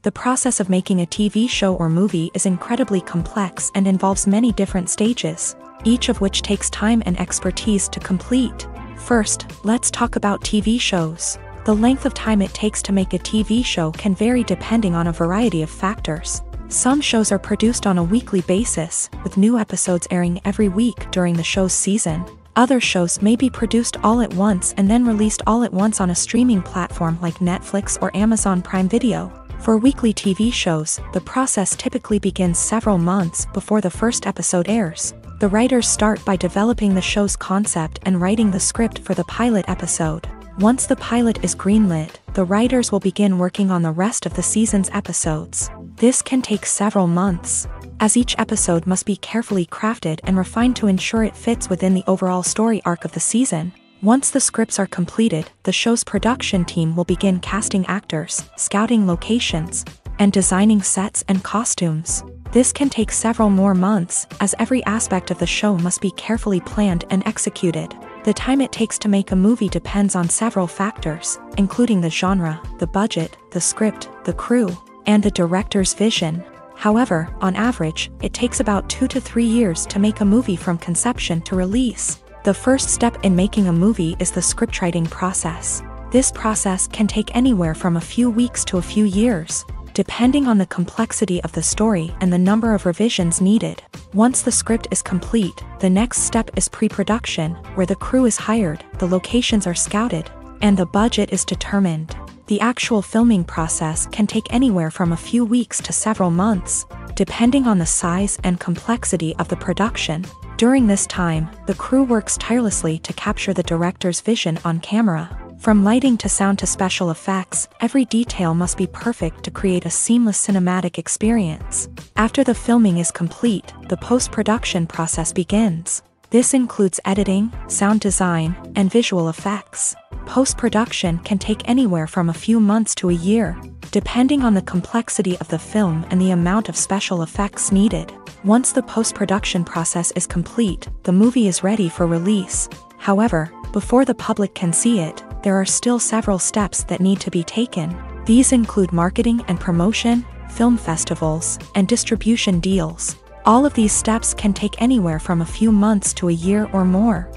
The process of making a TV show or movie is incredibly complex and involves many different stages, each of which takes time and expertise to complete. First, let's talk about TV shows. The length of time it takes to make a TV show can vary depending on a variety of factors. Some shows are produced on a weekly basis, with new episodes airing every week during the show's season. Other shows may be produced all at once and then released all at once on a streaming platform like Netflix or Amazon Prime Video. For weekly TV shows, the process typically begins several months before the first episode airs. The writers start by developing the show's concept and writing the script for the pilot episode. Once the pilot is greenlit, the writers will begin working on the rest of the season's episodes. This can take several months, as each episode must be carefully crafted and refined to ensure it fits within the overall story arc of the season. Once the scripts are completed, the show's production team will begin casting actors, scouting locations, and designing sets and costumes. This can take several more months, as every aspect of the show must be carefully planned and executed. The time it takes to make a movie depends on several factors, including the genre, the budget, the script, the crew, and the director's vision. However, on average, it takes about 2 to 3 years to make a movie from conception to release. The first step in making a movie is the scriptwriting process. This process can take anywhere from a few weeks to a few years, depending on the complexity of the story and the number of revisions needed. Once the script is complete, the next step is pre-production, where the crew is hired, the locations are scouted, and the budget is determined. The actual filming process can take anywhere from a few weeks to several months, depending on the size and complexity of the production. During this time, the crew works tirelessly to capture the director's vision on camera. From lighting to sound to special effects, every detail must be perfect to create a seamless cinematic experience. After the filming is complete, the post-production process begins. This includes editing, sound design, and visual effects. Post-production can take anywhere from a few months to a year, depending on the complexity of the film and the amount of special effects needed. Once the post-production process is complete, the movie is ready for release. However, before the public can see it, there are still several steps that need to be taken. These include marketing and promotion, film festivals, and distribution deals. All of these steps can take anywhere from a few months to a year or more.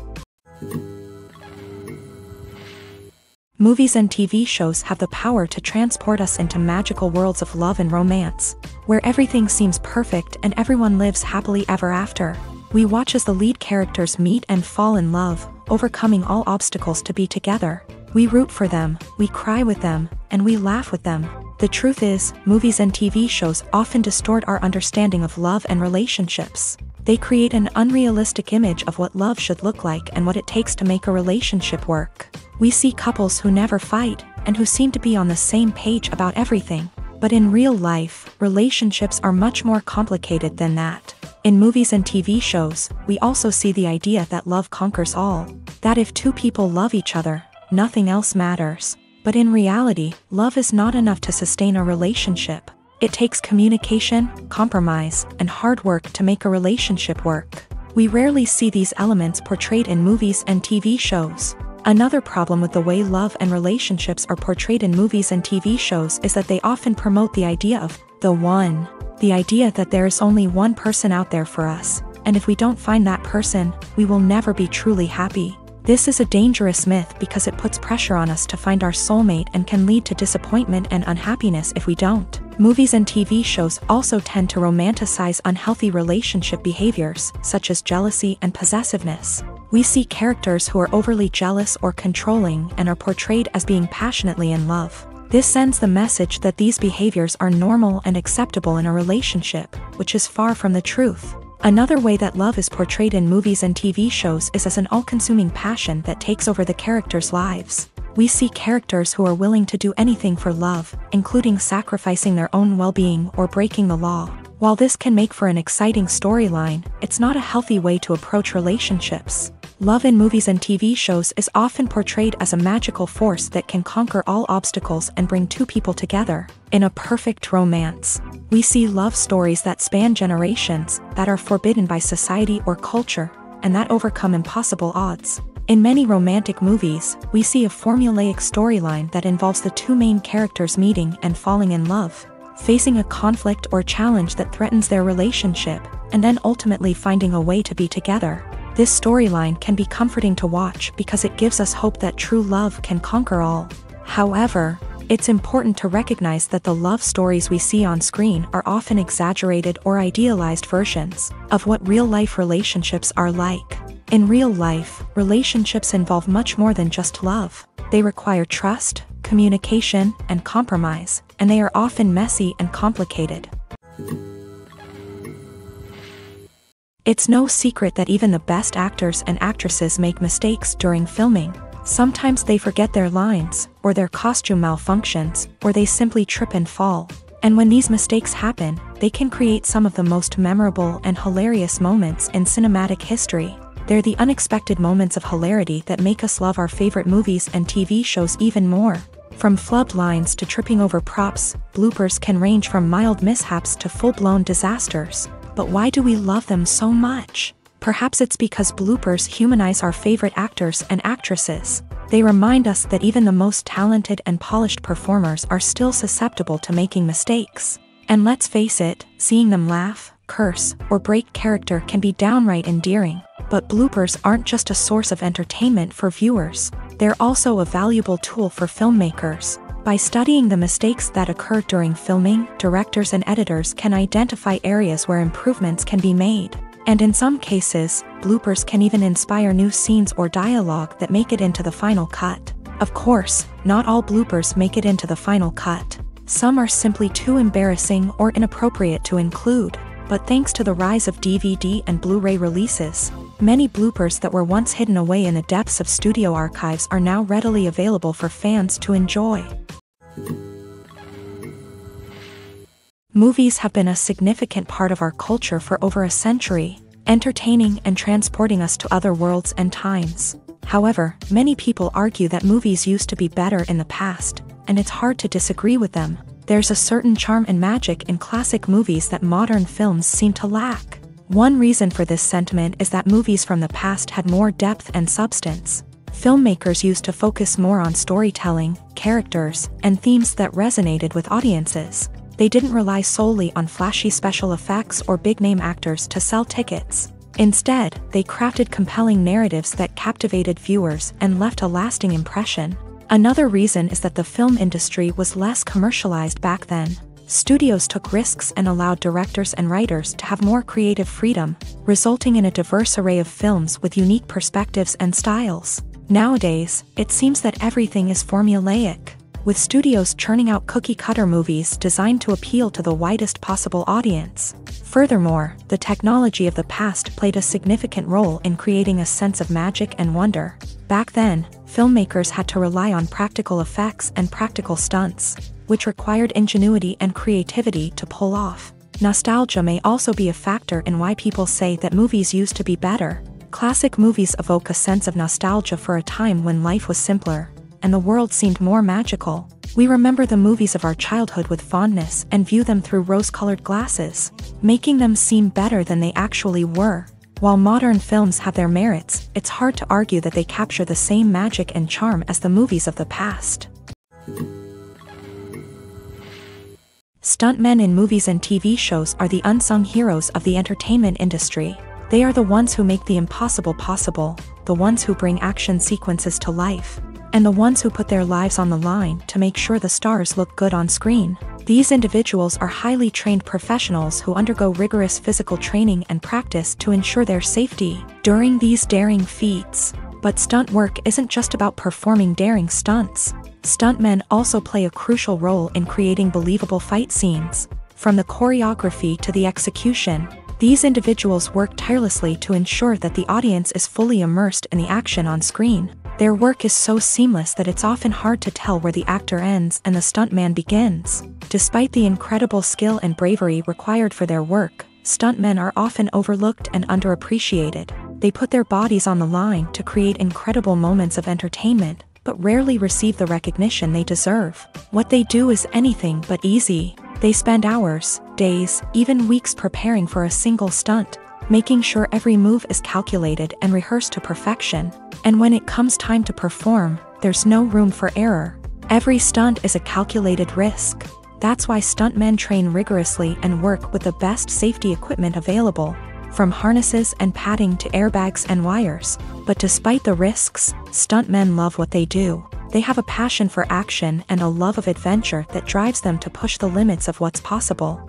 Movies and TV shows have the power to transport us into magical worlds of love and romance, where everything seems perfect and everyone lives happily ever after. We watch as the lead characters meet and fall in love, overcoming all obstacles to be together. We root for them, we cry with them, and we laugh with them. The truth is, movies and TV shows often distort our understanding of love and relationships. They create an unrealistic image of what love should look like and what it takes to make a relationship work. We see couples who never fight, and who seem to be on the same page about everything. But in real life, relationships are much more complicated than that. In movies and TV shows, we also see the idea that love conquers all. That if two people love each other, nothing else matters. But in reality, love is not enough to sustain a relationship. It takes communication, compromise, and hard work to make a relationship work. We rarely see these elements portrayed in movies and TV shows. Another problem with the way love and relationships are portrayed in movies and TV shows is that they often promote the idea of the one. The idea that there is only one person out there for us, and if we don't find that person, we will never be truly happy. This is a dangerous myth because it puts pressure on us to find our soulmate and can lead to disappointment and unhappiness if we don't. Movies and TV shows also tend to romanticize unhealthy relationship behaviors, such as jealousy and possessiveness. We see characters who are overly jealous or controlling and are portrayed as being passionately in love. This sends the message that these behaviors are normal and acceptable in a relationship, which is far from the truth. Another way that love is portrayed in movies and TV shows is as an all-consuming passion that takes over the characters' lives. We see characters who are willing to do anything for love, including sacrificing their own well-being or breaking the law. While this can make for an exciting storyline, it's not a healthy way to approach relationships. Love in movies and TV shows is often portrayed as a magical force that can conquer all obstacles and bring two people together in a perfect romance. We see love stories that span generations, that are forbidden by society or culture, and that overcome impossible odds. In many romantic movies, we see a formulaic storyline that involves the two main characters meeting and falling in love, facing a conflict or challenge that threatens their relationship, and then ultimately finding a way to be together. This storyline can be comforting to watch because it gives us hope that true love can conquer all. However, it's important to recognize that the love stories we see on screen are often exaggerated or idealized versions of what real-life relationships are like. In real life, relationships involve much more than just love. They require trust, communication, and compromise, and they are often messy and complicated. It's no secret that even the best actors and actresses make mistakes during filming. Sometimes they forget their lines, or their costume malfunctions, or they simply trip and fall. And when these mistakes happen, they can create some of the most memorable and hilarious moments in cinematic history. They're the unexpected moments of hilarity that make us love our favorite movies and TV shows even more. From flubbed lines to tripping over props, bloopers can range from mild mishaps to full-blown disasters. But why do we love them so much? Perhaps it's because bloopers humanize our favorite actors and actresses. They remind us that even the most talented and polished performers are still susceptible to making mistakes. And let's face it, seeing them laugh, curse, or break character can be downright endearing. But bloopers aren't just a source of entertainment for viewers. They're also a valuable tool for filmmakers. By studying the mistakes that occur during filming, directors and editors can identify areas where improvements can be made. And in some cases, bloopers can even inspire new scenes or dialogue that make it into the final cut. Of course, not all bloopers make it into the final cut. Some are simply too embarrassing or inappropriate to include. But thanks to the rise of DVD and Blu-ray releases, many bloopers that were once hidden away in the depths of studio archives are now readily available for fans to enjoy. Movies have been a significant part of our culture for over a century, entertaining and transporting us to other worlds and times. However, many people argue that movies used to be better in the past, and it's hard to disagree with them. There's a certain charm and magic in classic movies that modern films seem to lack. One reason for this sentiment is that movies from the past had more depth and substance. Filmmakers used to focus more on storytelling, characters, and themes that resonated with audiences. They didn't rely solely on flashy special effects or big-name actors to sell tickets. Instead, they crafted compelling narratives that captivated viewers and left a lasting impression. Another reason is that the film industry was less commercialized back then. Studios took risks and allowed directors and writers to have more creative freedom, resulting in a diverse array of films with unique perspectives and styles. Nowadays, it seems that everything is formulaic, with studios churning out cookie-cutter movies designed to appeal to the widest possible audience. Furthermore, the technology of the past played a significant role in creating a sense of magic and wonder. Back then, filmmakers had to rely on practical effects and practical stunts, which required ingenuity and creativity to pull off. Nostalgia may also be a factor in why people say that movies used to be better. Classic movies evoke a sense of nostalgia for a time when life was simpler, and the world seemed more magical. We remember the movies of our childhood with fondness and view them through rose-colored glasses, making them seem better than they actually were. While modern films have their merits, it's hard to argue that they capture the same magic and charm as the movies of the past. Stuntmen in movies and TV shows are the unsung heroes of the entertainment industry. They are the ones who make the impossible possible, the ones who bring action sequences to life, and the ones who put their lives on the line to make sure the stars look good on screen. These individuals are highly trained professionals who undergo rigorous physical training and practice to ensure their safety during these daring feats. But stunt work isn't just about performing daring stunts. Stuntmen also play a crucial role in creating believable fight scenes. From the choreography to the execution, these individuals work tirelessly to ensure that the audience is fully immersed in the action on screen. Their work is so seamless that it's often hard to tell where the actor ends and the stuntman begins. Despite the incredible skill and bravery required for their work, stuntmen are often overlooked and underappreciated. They put their bodies on the line to create incredible moments of entertainment, but rarely receive the recognition they deserve. What they do is anything but easy. They spend hours, days, even weeks preparing for a single stunt, making sure every move is calculated and rehearsed to perfection. And when it comes time to perform, there's no room for error. Every stunt is a calculated risk. That's why stuntmen train rigorously and work with the best safety equipment available, from harnesses and padding to airbags and wires. But despite the risks, stuntmen love what they do. They have a passion for action and a love of adventure that drives them to push the limits of what's possible.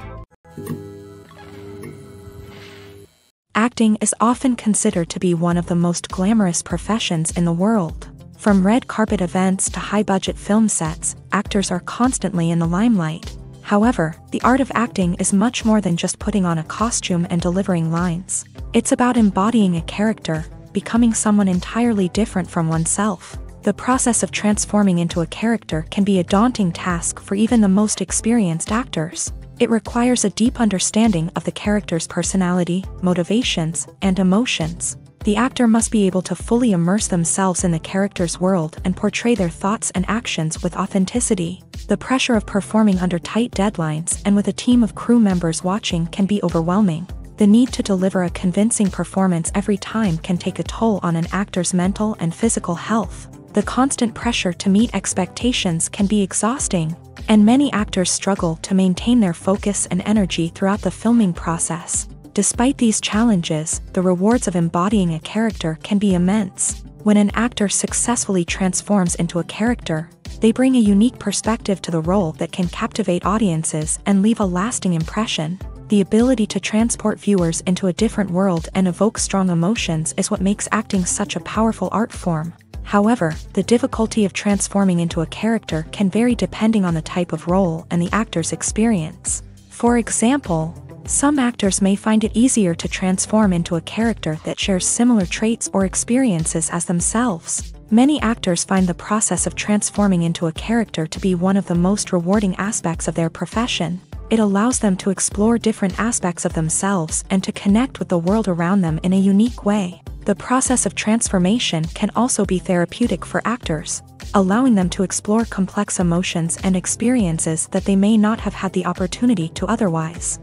Acting is often considered to be one of the most glamorous professions in the world. From red carpet events to high-budget film sets, actors are constantly in the limelight. However, the art of acting is much more than just putting on a costume and delivering lines. It's about embodying a character, becoming someone entirely different from oneself. The process of transforming into a character can be a daunting task for even the most experienced actors. It requires a deep understanding of the character's personality, motivations, and emotions. The actor must be able to fully immerse themselves in the character's world and portray their thoughts and actions with authenticity. The pressure of performing under tight deadlines and with a team of crew members watching can be overwhelming. The need to deliver a convincing performance every time can take a toll on an actor's mental and physical health. The constant pressure to meet expectations can be exhausting, and many actors struggle to maintain their focus and energy throughout the filming process. Despite these challenges, the rewards of embodying a character can be immense. When an actor successfully transforms into a character, they bring a unique perspective to the role that can captivate audiences and leave a lasting impression. The ability to transport viewers into a different world and evoke strong emotions is what makes acting such a powerful art form. However, the difficulty of transforming into a character can vary depending on the type of role and the actor's experience. For example, some actors may find it easier to transform into a character that shares similar traits or experiences as themselves. Many actors find the process of transforming into a character to be one of the most rewarding aspects of their profession. It allows them to explore different aspects of themselves and to connect with the world around them in a unique way. The process of transformation can also be therapeutic for actors, allowing them to explore complex emotions and experiences that they may not have had the opportunity to otherwise.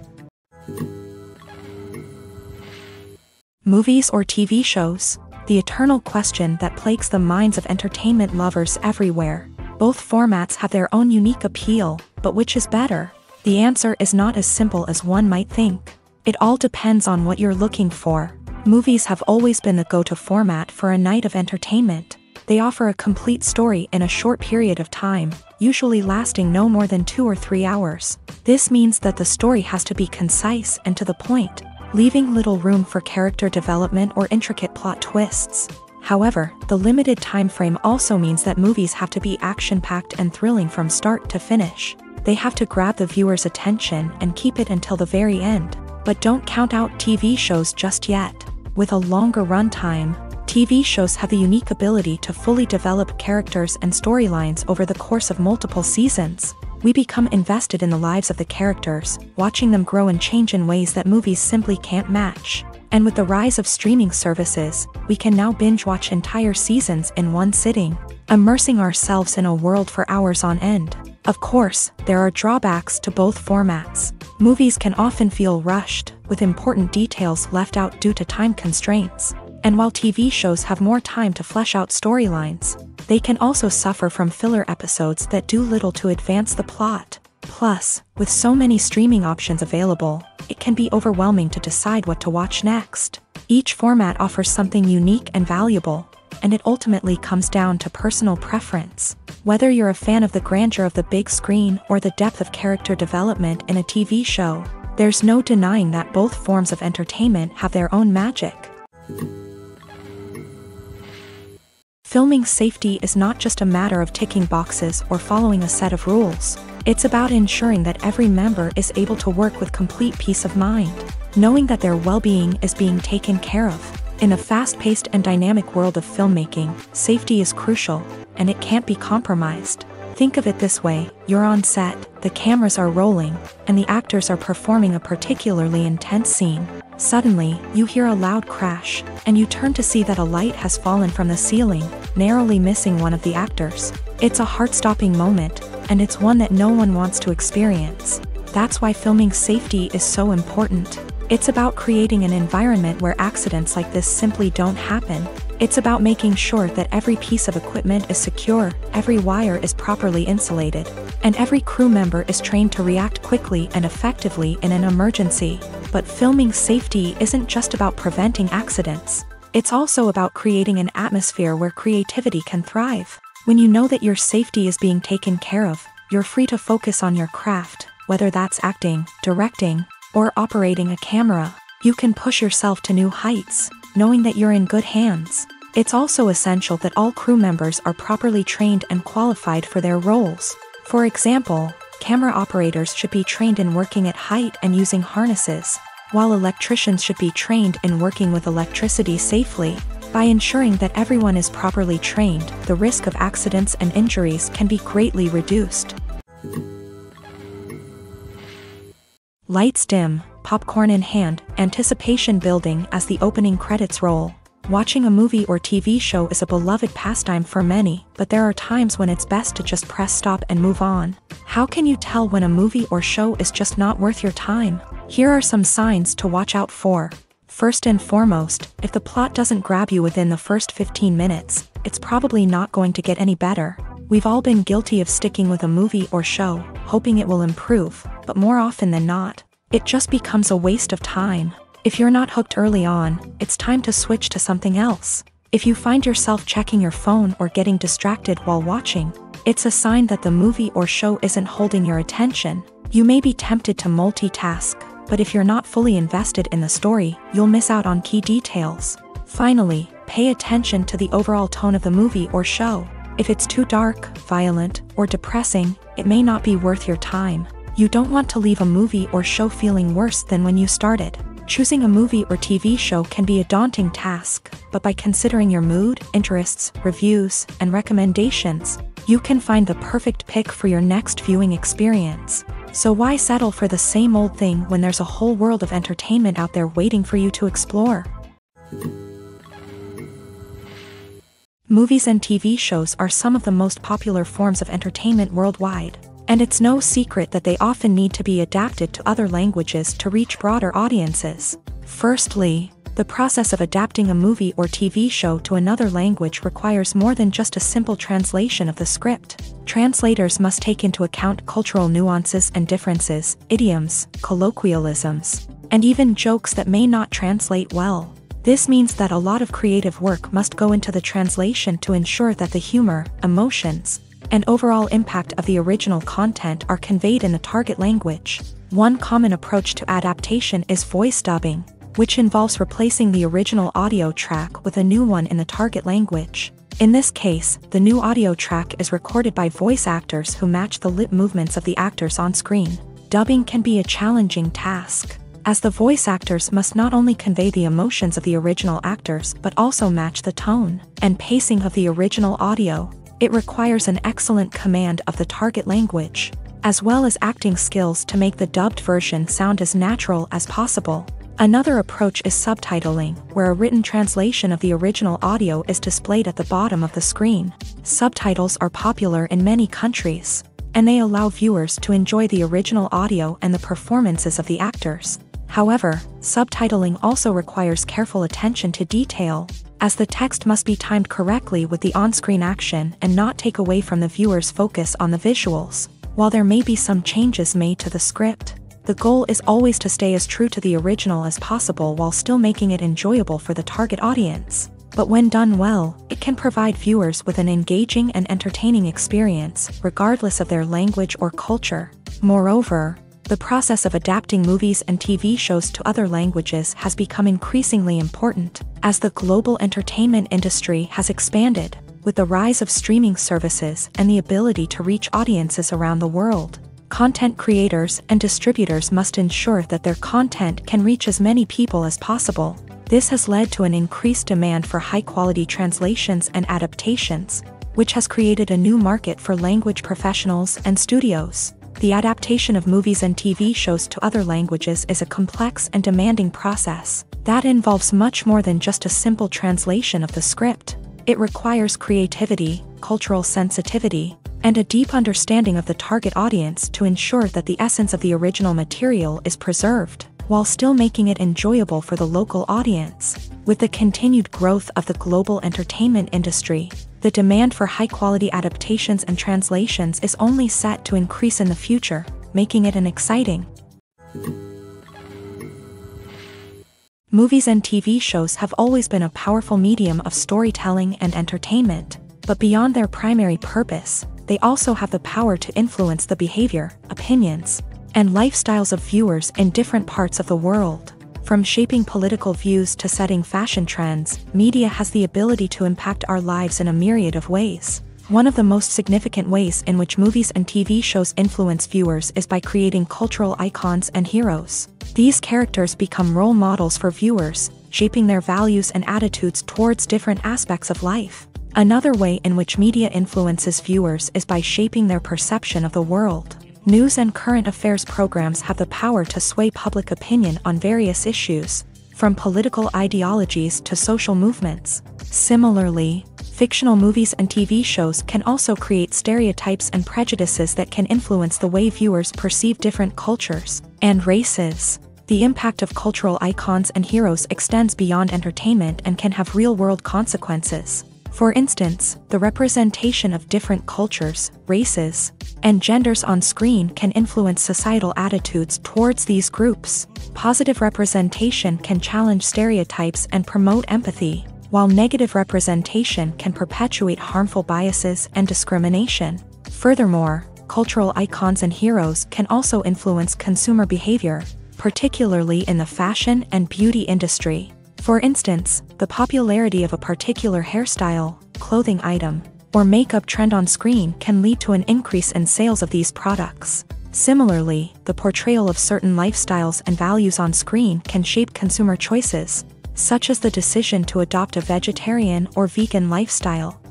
Movies or TV shows? The eternal question that plagues the minds of entertainment lovers everywhere. Both formats have their own unique appeal, but which is better? The answer is not as simple as one might think. It all depends on what you're looking for. Movies have always been the go-to format for a night of entertainment. They offer a complete story in a short period of time, usually lasting no more than 2 or 3 hours. This means that the story has to be concise and to the point, leaving little room for character development or intricate plot twists. However, the limited time frame also means that movies have to be action-packed and thrilling from start to finish. They have to grab the viewer's attention and keep it until the very end. But don't count out TV shows just yet. With a longer runtime, TV shows have the unique ability to fully develop characters and storylines over the course of multiple seasons. We become invested in the lives of the characters, watching them grow and change in ways that movies simply can't match. And with the rise of streaming services, we can now binge-watch entire seasons in one sitting, immersing ourselves in a world for hours on end. Of course, there are drawbacks to both formats. Movies can often feel rushed, with important details left out due to time constraints. And while TV shows have more time to flesh out storylines, they can also suffer from filler episodes that do little to advance the plot. Plus, with so many streaming options available, it can be overwhelming to decide what to watch next. Each format offers something unique and valuable, and it ultimately comes down to personal preference. Whether you're a fan of the grandeur of the big screen or the depth of character development in a TV show, there's no denying that both forms of entertainment have their own magic. Filming safety is not just a matter of ticking boxes or following a set of rules. It's about ensuring that every member is able to work with complete peace of mind, knowing that their well-being is being taken care of. In a fast-paced and dynamic world of filmmaking, safety is crucial, and it can't be compromised. Think of it this way: you're on set, the cameras are rolling, and the actors are performing a particularly intense scene. Suddenly, you hear a loud crash, and you turn to see that a light has fallen from the ceiling, narrowly missing one of the actors. It's a heart-stopping moment, and it's one that no one wants to experience. That's why filming safety is so important. It's about creating an environment where accidents like this simply don't happen. It's about making sure that every piece of equipment is secure, every wire is properly insulated, and every crew member is trained to react quickly and effectively in an emergency. But filming safety isn't just about preventing accidents. It's also about creating an atmosphere where creativity can thrive. When you know that your safety is being taken care of, you're free to focus on your craft, whether that's acting, directing, or operating a camera. You can push yourself to new heights, knowing that you're in good hands. It's also essential that all crew members are properly trained and qualified for their roles. For example, camera operators should be trained in working at height and using harnesses, while electricians should be trained in working with electricity safely. By ensuring that everyone is properly trained, the risk of accidents and injuries can be greatly reduced. Lights dim, popcorn in hand, anticipation building as the opening credits roll. Watching a movie or TV show is a beloved pastime for many, but there are times when it's best to just press stop and move on. How can you tell when a movie or show is just not worth your time? Here are some signs to watch out for. First and foremost, if the plot doesn't grab you within the first 15 minutes, it's probably not going to get any better. We've all been guilty of sticking with a movie or show, hoping it will improve, but more often than not, it just becomes a waste of time. If you're not hooked early on, it's time to switch to something else. If you find yourself checking your phone or getting distracted while watching, it's a sign that the movie or show isn't holding your attention. You may be tempted to multitask, but if you're not fully invested in the story, you'll miss out on key details. Finally, pay attention to the overall tone of the movie or show. If it's too dark, violent, or depressing, it may not be worth your time. You don't want to leave a movie or show feeling worse than when you started. Choosing a movie or TV show can be a daunting task, but by considering your mood, interests, reviews, and recommendations, you can find the perfect pick for your next viewing experience. So why settle for the same old thing when there's a whole world of entertainment out there waiting for you to explore? Movies and TV shows are some of the most popular forms of entertainment worldwide, and it's no secret that they often need to be adapted to other languages to reach broader audiences. Firstly, the process of adapting a movie or TV show to another language requires more than just a simple translation of the script. Translators must take into account cultural nuances and differences, idioms, colloquialisms, and even jokes that may not translate well. This means that a lot of creative work must go into the translation to ensure that the humor, emotions, and overall impact of the original content are conveyed in the target language. One common approach to adaptation is voice dubbing, which involves replacing the original audio track with a new one in the target language. In this case, the new audio track is recorded by voice actors who match the lip movements of the actors on screen. Dubbing can be a challenging task, as the voice actors must not only convey the emotions of the original actors but also match the tone and pacing of the original audio. It requires an excellent command of the target language, as well as acting skills to make the dubbed version sound as natural as possible. Another approach is subtitling, where a written translation of the original audio is displayed at the bottom of the screen. Subtitles are popular in many countries, and they allow viewers to enjoy the original audio and the performances of the actors. However, subtitling also requires careful attention to detail, as the text must be timed correctly with the on-screen action and not take away from the viewer's focus on the visuals. While there may be some changes made to the script, the goal is always to stay as true to the original as possible while still making it enjoyable for the target audience. But when done well, it can provide viewers with an engaging and entertaining experience, regardless of their language or culture. Moreover, the process of adapting movies and TV shows to other languages has become increasingly important, as the global entertainment industry has expanded, with the rise of streaming services and the ability to reach audiences around the world. Content creators and distributors must ensure that their content can reach as many people as possible. This has led to an increased demand for high-quality translations and adaptations, which has created a new market for language professionals and studios. The adaptation of movies and TV shows to other languages is a complex and demanding process that involves much more than just a simple translation of the script. It requires creativity, cultural sensitivity, and a deep understanding of the target audience to ensure that the essence of the original material is preserved, while still making it enjoyable for the local audience. With the continued growth of the global entertainment industry, the demand for high-quality adaptations and translations is only set to increase in the future, making it an exciting. Movies and TV shows have always been a powerful medium of storytelling and entertainment, but beyond their primary purpose, they also have the power to influence the behavior, opinions, and lifestyles of viewers in different parts of the world. From shaping political views to setting fashion trends, media has the ability to impact our lives in a myriad of ways. One of the most significant ways in which movies and TV shows influence viewers is by creating cultural icons and heroes. These characters become role models for viewers, shaping their values and attitudes towards different aspects of life. Another way in which media influences viewers is by shaping their perception of the world. News and current affairs programs have the power to sway public opinion on various issues, from political ideologies to social movements. Similarly, fictional movies and TV shows can also create stereotypes and prejudices that can influence the way viewers perceive different cultures and races. The impact of cultural icons and heroes extends beyond entertainment and can have real-world consequences. For instance, the representation of different cultures, races, and genders on screen can influence societal attitudes towards these groups. Positive representation can challenge stereotypes and promote empathy, while negative representation can perpetuate harmful biases and discrimination. Furthermore, cultural icons and heroes can also influence consumer behavior, particularly in the fashion and beauty industry. For instance, the popularity of a particular hairstyle, clothing item, or makeup trend on screen can lead to an increase in sales of these products. Similarly, the portrayal of certain lifestyles and values on screen can shape consumer choices, such as the decision to adopt a vegetarian or vegan lifestyle.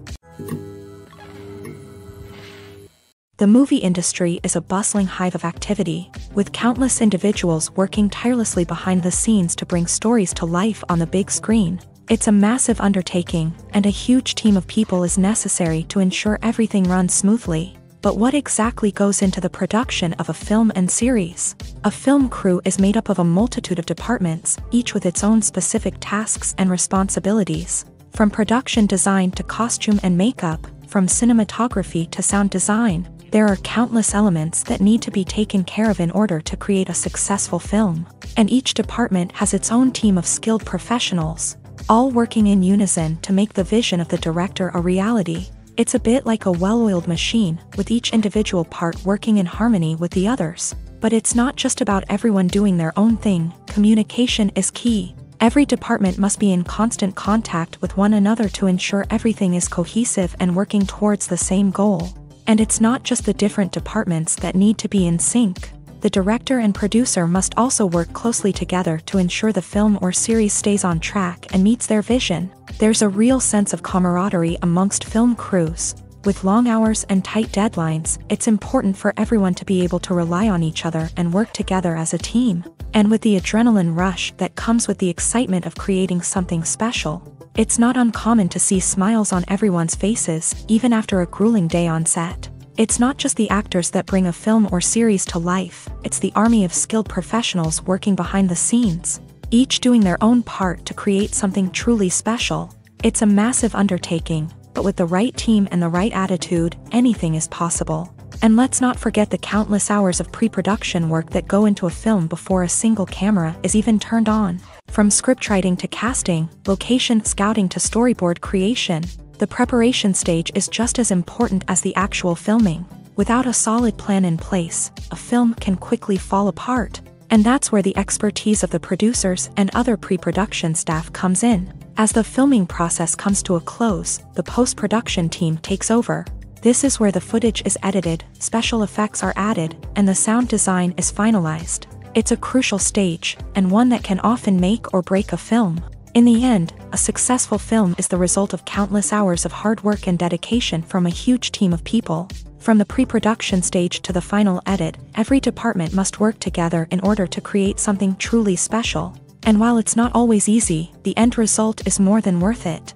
The movie industry is a bustling hive of activity, with countless individuals working tirelessly behind the scenes to bring stories to life on the big screen. It's a massive undertaking, and a huge team of people is necessary to ensure everything runs smoothly. But what exactly goes into the production of a film and series? A film crew is made up of a multitude of departments, each with its own specific tasks and responsibilities. From production design to costume and makeup, from cinematography to sound design, there are countless elements that need to be taken care of in order to create a successful film. And each department has its own team of skilled professionals, all working in unison to make the vision of the director a reality. It's a bit like a well-oiled machine, with each individual part working in harmony with the others. But it's not just about everyone doing their own thing. Communication is key. Every department must be in constant contact with one another to ensure everything is cohesive and working towards the same goal. And it's not just the different departments that need to be in sync. The director and producer must also work closely together to ensure the film or series stays on track and meets their vision. There's a real sense of camaraderie amongst film crews. With long hours and tight deadlines, it's important for everyone to be able to rely on each other and work together as a team. And with the adrenaline rush that comes with the excitement of creating something special, it's not uncommon to see smiles on everyone's faces, even after a grueling day on set. It's not just the actors that bring a film or series to life, it's the army of skilled professionals working behind the scenes, each doing their own part to create something truly special. It's a massive undertaking, but with the right team and the right attitude, anything is possible. And let's not forget the countless hours of pre-production work that go into a film before a single camera is even turned on. From scriptwriting to casting, location scouting to storyboard creation, the preparation stage is just as important as the actual filming. Without a solid plan in place, a film can quickly fall apart. And that's where the expertise of the producers and other pre-production staff comes in. As the filming process comes to a close, the post-production team takes over. This is where the footage is edited, special effects are added, and the sound design is finalized. It's a crucial stage, and one that can often make or break a film. In the end, a successful film is the result of countless hours of hard work and dedication from a huge team of people. From the pre-production stage to the final edit, every department must work together in order to create something truly special. And while it's not always easy, the end result is more than worth it.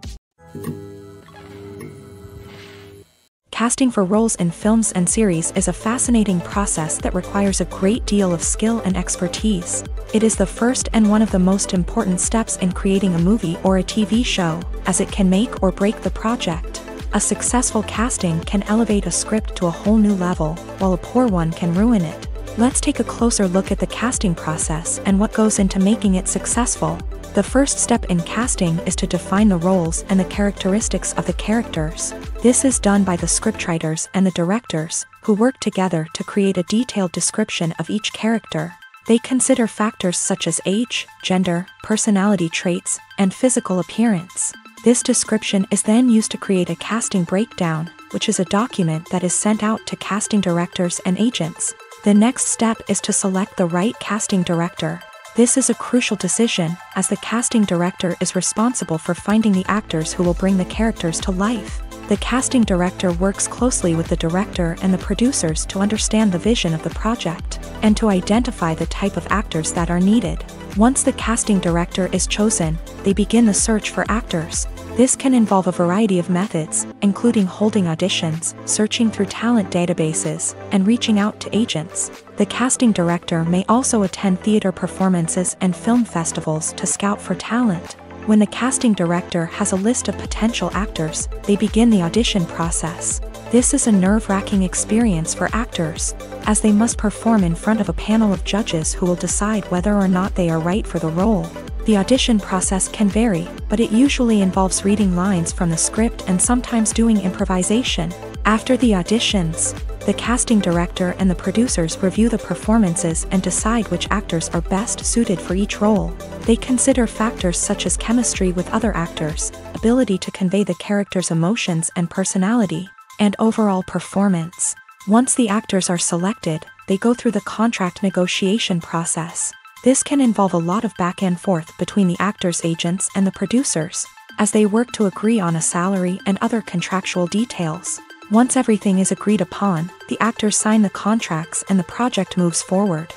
Casting for roles in films and series is a fascinating process that requires a great deal of skill and expertise. It is the first and one of the most important steps in creating a movie or a TV show, as it can make or break the project. A successful casting can elevate a script to a whole new level, while a poor one can ruin it. Let's take a closer look at the casting process and what goes into making it successful. The first step in casting is to define the roles and the characteristics of the characters. This is done by the scriptwriters and the directors, who work together to create a detailed description of each character. They consider factors such as age, gender, personality traits, and physical appearance. This description is then used to create a casting breakdown, which is a document that is sent out to casting directors and agents. The next step is to select the right casting director. This is a crucial decision, as the casting director is responsible for finding the actors who will bring the characters to life. The casting director works closely with the director and the producers to understand the vision of the project, and to identify the type of actors that are needed. Once the casting director is chosen, they begin the search for actors. This can involve a variety of methods, including holding auditions, searching through talent databases, and reaching out to agents. The casting director may also attend theater performances and film festivals to scout for talent. When the casting director has a list of potential actors, they begin the audition process. This is a nerve-wracking experience for actors, as they must perform in front of a panel of judges who will decide whether or not they are right for the role. The audition process can vary, but it usually involves reading lines from the script and sometimes doing improvisation. After the auditions, the casting director and the producers review the performances and decide which actors are best suited for each role. They consider factors such as chemistry with other actors, ability to convey the character's emotions and personality, and overall performance. Once the actors are selected, they go through the contract negotiation process. This can involve a lot of back and forth between the actors' agents and the producers, as they work to agree on a salary and other contractual details. Once everything is agreed upon, the actors sign the contracts and the project moves forward.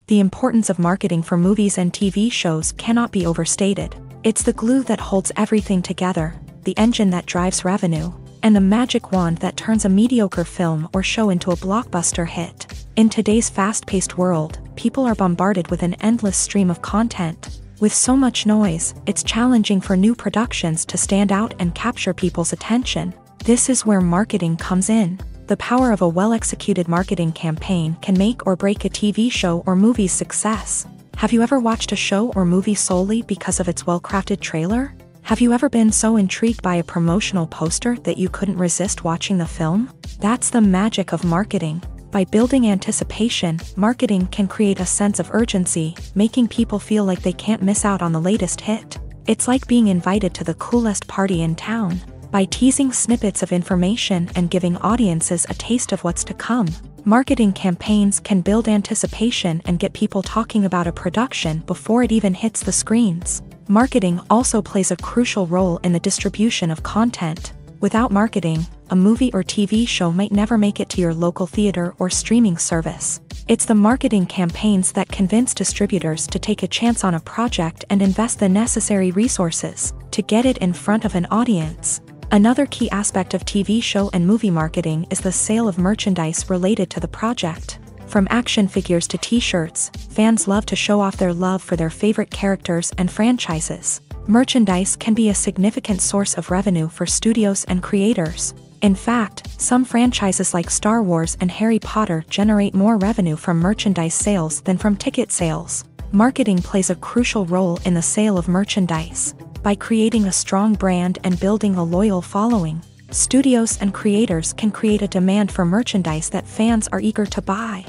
The importance of marketing for movies and TV shows cannot be overstated. It's the glue that holds everything together, the engine that drives revenue, and the magic wand that turns a mediocre film or show into a blockbuster hit. In today's fast-paced world, people are bombarded with an endless stream of content. With so much noise, it's challenging for new productions to stand out and capture people's attention. This is where marketing comes in. The power of a well-executed marketing campaign can make or break a TV show or movie's success. Have you ever watched a show or movie solely because of its well-crafted trailer? Have you ever been so intrigued by a promotional poster that you couldn't resist watching the film? That's the magic of marketing. By building anticipation, marketing can create a sense of urgency, making people feel like they can't miss out on the latest hit. It's like being invited to the coolest party in town. By teasing snippets of information and giving audiences a taste of what's to come, marketing campaigns can build anticipation and get people talking about a production before it even hits the screens. Marketing also plays a crucial role in the distribution of content. Without marketing, a movie or TV show might never make it to your local theater or streaming service. It's the marketing campaigns that convince distributors to take a chance on a project and invest the necessary resources to get it in front of an audience. Another key aspect of TV show and movie marketing is the sale of merchandise related to the project. From action figures to t-shirts, fans love to show off their love for their favorite characters and franchises. Merchandise can be a significant source of revenue for studios and creators. In fact, some franchises like Star Wars and Harry Potter generate more revenue from merchandise sales than from ticket sales. Marketing plays a crucial role in the sale of merchandise. By creating a strong brand and building a loyal following, studios and creators can create a demand for merchandise that fans are eager to buy.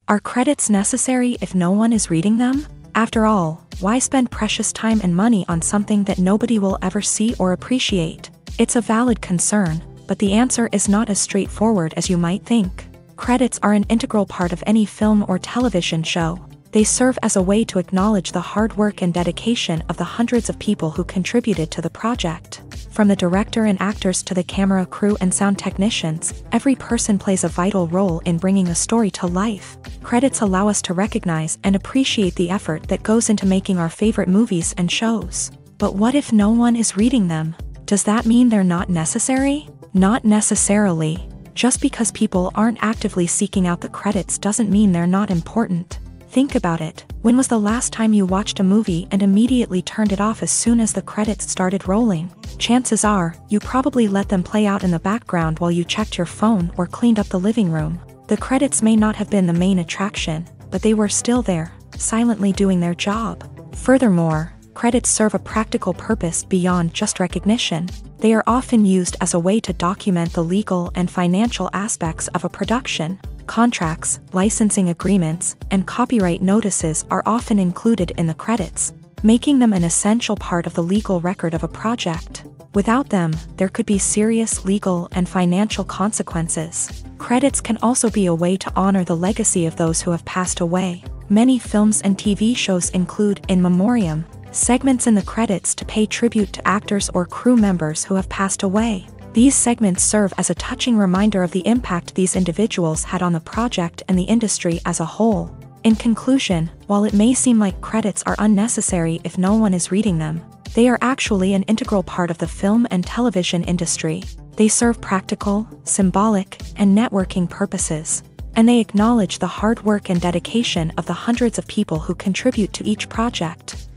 Are credits necessary if no one is reading them? After all, why spend precious time and money on something that nobody will ever see or appreciate? It's a valid concern, but the answer is not as straightforward as you might think. Credits are an integral part of any film or television show. They serve as a way to acknowledge the hard work and dedication of the hundreds of people who contributed to the project. From the director and actors to the camera crew and sound technicians, every person plays a vital role in bringing a story to life. Credits allow us to recognize and appreciate the effort that goes into making our favorite movies and shows. But what if no one is reading them? Does that mean they're not necessary? Not necessarily. Just because people aren't actively seeking out the credits doesn't mean they're not important. Think about it. When was the last time you watched a movie and immediately turned it off as soon as the credits started rolling? Chances are, you probably let them play out in the background while you checked your phone or cleaned up the living room. The credits may not have been the main attraction, but they were still there, silently doing their job. Furthermore, credits serve a practical purpose beyond just recognition. They are often used as a way to document the legal and financial aspects of a production. Contracts, licensing agreements, and copyright notices are often included in the credits, making them an essential part of the legal record of a project. Without them, there could be serious legal and financial consequences. Credits can also be a way to honor the legacy of those who have passed away. Many films and TV shows include in memoriam segments in the credits to pay tribute to actors or crew members who have passed away. These segments serve as a touching reminder of the impact these individuals had on the project and the industry as a whole. In conclusion, while it may seem like credits are unnecessary if no one is reading them, they are actually an integral part of the film and television industry. They serve practical, symbolic, and networking purposes, and they acknowledge the hard work and dedication of the hundreds of people who contribute to each project.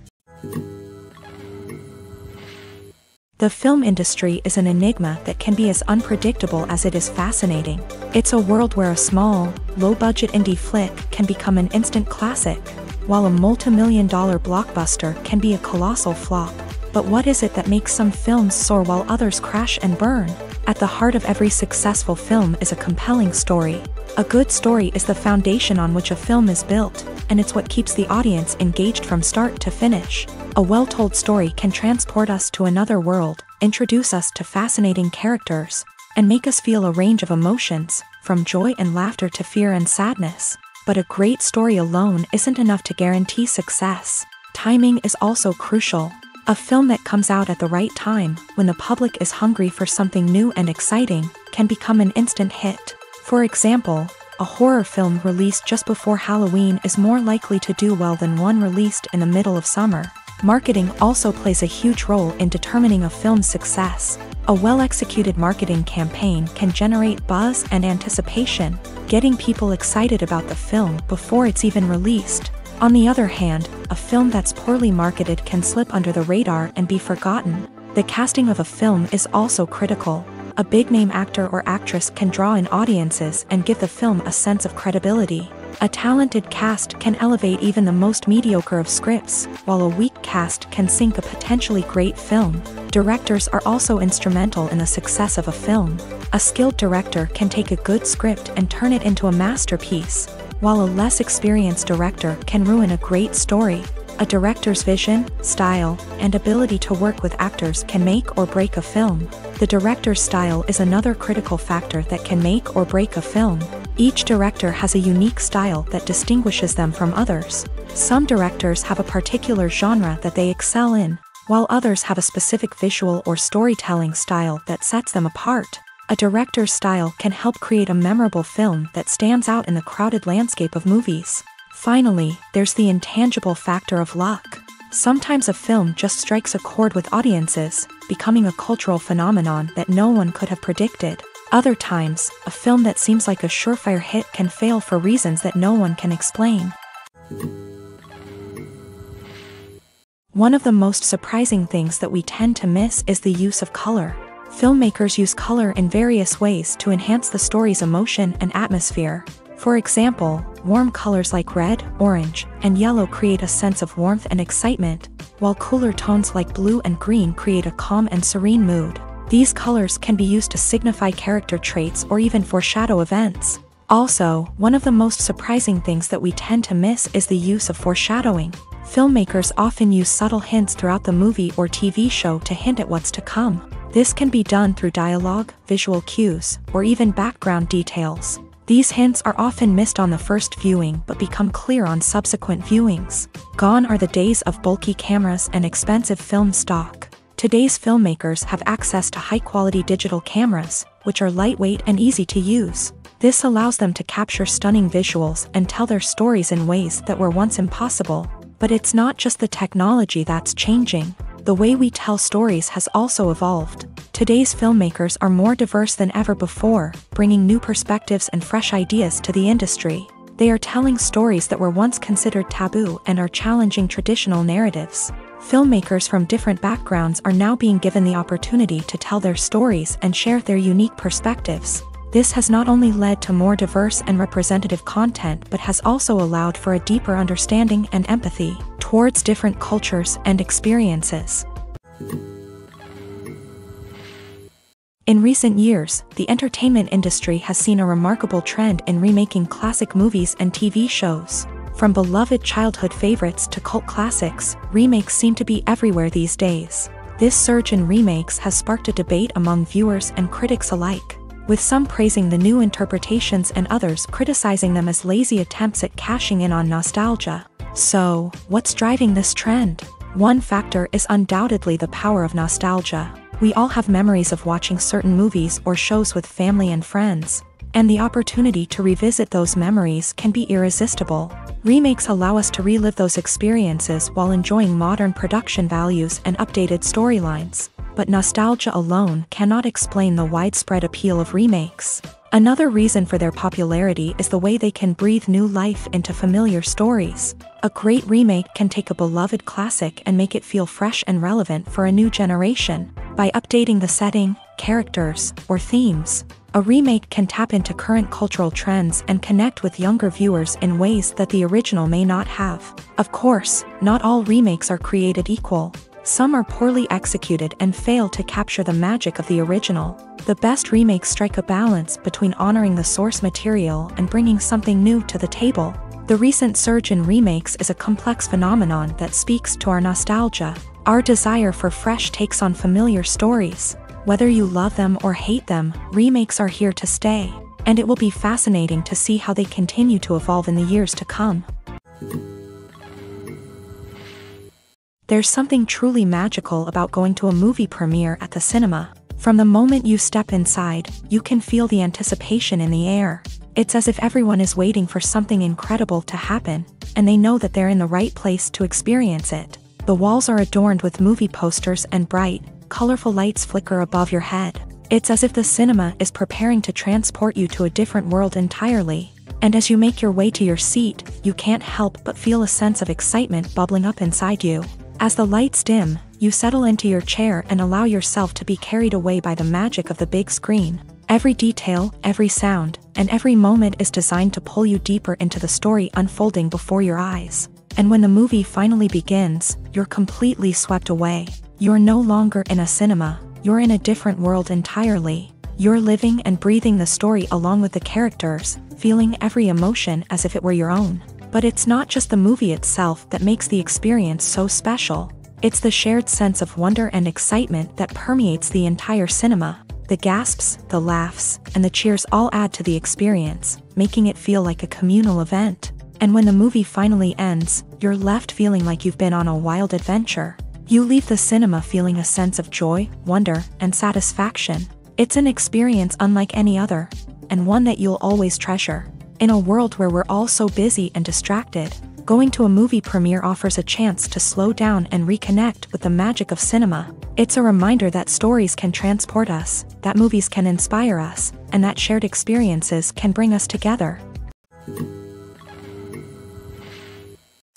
The film industry is an enigma that can be as unpredictable as it is fascinating. It's a world where a small, low-budget indie flick can become an instant classic, while a multi-million-dollar blockbuster can be a colossal flop. But what is it that makes some films soar while others crash and burn? At the heart of every successful film is a compelling story. A good story is the foundation on which a film is built, and it's what keeps the audience engaged from start to finish. A well-told story can transport us to another world, introduce us to fascinating characters, and make us feel a range of emotions, from joy and laughter to fear and sadness. But a great story alone isn't enough to guarantee success. Timing is also crucial. A film that comes out at the right time, when the public is hungry for something new and exciting, can become an instant hit. For example, a horror film released just before Halloween is more likely to do well than one released in the middle of summer. Marketing also plays a huge role in determining a film's success. A well-executed marketing campaign can generate buzz and anticipation, getting people excited about the film before it's even released. On the other hand, a film that's poorly marketed can slip under the radar and be forgotten. The casting of a film is also critical. A big-name actor or actress can draw in audiences and give the film a sense of credibility. A talented cast can elevate even the most mediocre of scripts, while a weak cast can sink a potentially great film. Directors are also instrumental in the success of a film. A skilled director can take a good script and turn it into a masterpiece, while a less experienced director can ruin a great story. A director's vision, style, and ability to work with actors can make or break a film. The director's style is another critical factor that can make or break a film. Each director has a unique style that distinguishes them from others. Some directors have a particular genre that they excel in, while others have a specific visual or storytelling style that sets them apart. A director's style can help create a memorable film that stands out in the crowded landscape of movies. Finally, there's the intangible factor of luck. Sometimes a film just strikes a chord with audiences, becoming a cultural phenomenon that no one could have predicted. Other times, a film that seems like a surefire hit can fail for reasons that no one can explain. One of the most surprising things that we tend to miss is the use of color. Filmmakers use color in various ways to enhance the story's emotion and atmosphere. For example, warm colors like red, orange, and yellow create a sense of warmth and excitement, while cooler tones like blue and green create a calm and serene mood. These colors can be used to signify character traits or even foreshadow events. Also, one of the most surprising things that we tend to miss is the use of foreshadowing. Filmmakers often use subtle hints throughout the movie or TV show to hint at what's to come. This can be done through dialogue, visual cues, or even background details. These hints are often missed on the first viewing but become clear on subsequent viewings. Gone are the days of bulky cameras and expensive film stock. Today's filmmakers have access to high-quality digital cameras, which are lightweight and easy to use. This allows them to capture stunning visuals and tell their stories in ways that were once impossible. But it's not just the technology that's changing. The way we tell stories has also evolved. Today's filmmakers are more diverse than ever before, bringing new perspectives and fresh ideas to the industry. They are telling stories that were once considered taboo and are challenging traditional narratives. Filmmakers from different backgrounds are now being given the opportunity to tell their stories and share their unique perspectives. This has not only led to more diverse and representative content but has also allowed for a deeper understanding and empathy towards different cultures and experiences. In recent years, the entertainment industry has seen a remarkable trend in remaking classic movies and TV shows. From beloved childhood favorites to cult classics, remakes seem to be everywhere these days. This surge in remakes has sparked a debate among viewers and critics alike, with some praising the new interpretations and others criticizing them as lazy attempts at cashing in on nostalgia. So, what's driving this trend? One factor is undoubtedly the power of nostalgia. We all have memories of watching certain movies or shows with family and friends, and the opportunity to revisit those memories can be irresistible. Remakes allow us to relive those experiences while enjoying modern production values and updated storylines. But nostalgia alone cannot explain the widespread appeal of remakes. Another reason for their popularity is the way they can breathe new life into familiar stories. A great remake can take a beloved classic and make it feel fresh and relevant for a new generation. By updating the setting, characters, or themes, a remake can tap into current cultural trends and connect with younger viewers in ways that the original may not have. Of course, not all remakes are created equal. Some are poorly executed and fail to capture the magic of the original. The best remakes strike a balance between honoring the source material and bringing something new to the table. The recent surge in remakes is a complex phenomenon that speaks to our nostalgia, our desire for fresh takes on familiar stories. Whether you love them or hate them, remakes are here to stay, and it will be fascinating to see how they continue to evolve in the years to come. There's something truly magical about going to a movie premiere at the cinema. From the moment you step inside, you can feel the anticipation in the air. It's as if everyone is waiting for something incredible to happen, and they know that they're in the right place to experience it. The walls are adorned with movie posters and bright, colorful lights flicker above your head. It's as if the cinema is preparing to transport you to a different world entirely. And as you make your way to your seat, you can't help but feel a sense of excitement bubbling up inside you. As the lights dim, you settle into your chair and allow yourself to be carried away by the magic of the big screen. Every detail, every sound, and every moment is designed to pull you deeper into the story unfolding before your eyes. And when the movie finally begins, you're completely swept away. You're no longer in a cinema, you're in a different world entirely. You're living and breathing the story along with the characters, feeling every emotion as if it were your own. But it's not just the movie itself that makes the experience so special. It's the shared sense of wonder and excitement that permeates the entire cinema. The gasps, the laughs, and the cheers all add to the experience, making it feel like a communal event. And when the movie finally ends, you're left feeling like you've been on a wild adventure. You leave the cinema feeling a sense of joy, wonder, and satisfaction. It's an experience unlike any other, and one that you'll always treasure. In a world where we're all so busy and distracted, going to a movie premiere offers a chance to slow down and reconnect with the magic of cinema. It's a reminder that stories can transport us, that movies can inspire us, and that shared experiences can bring us together.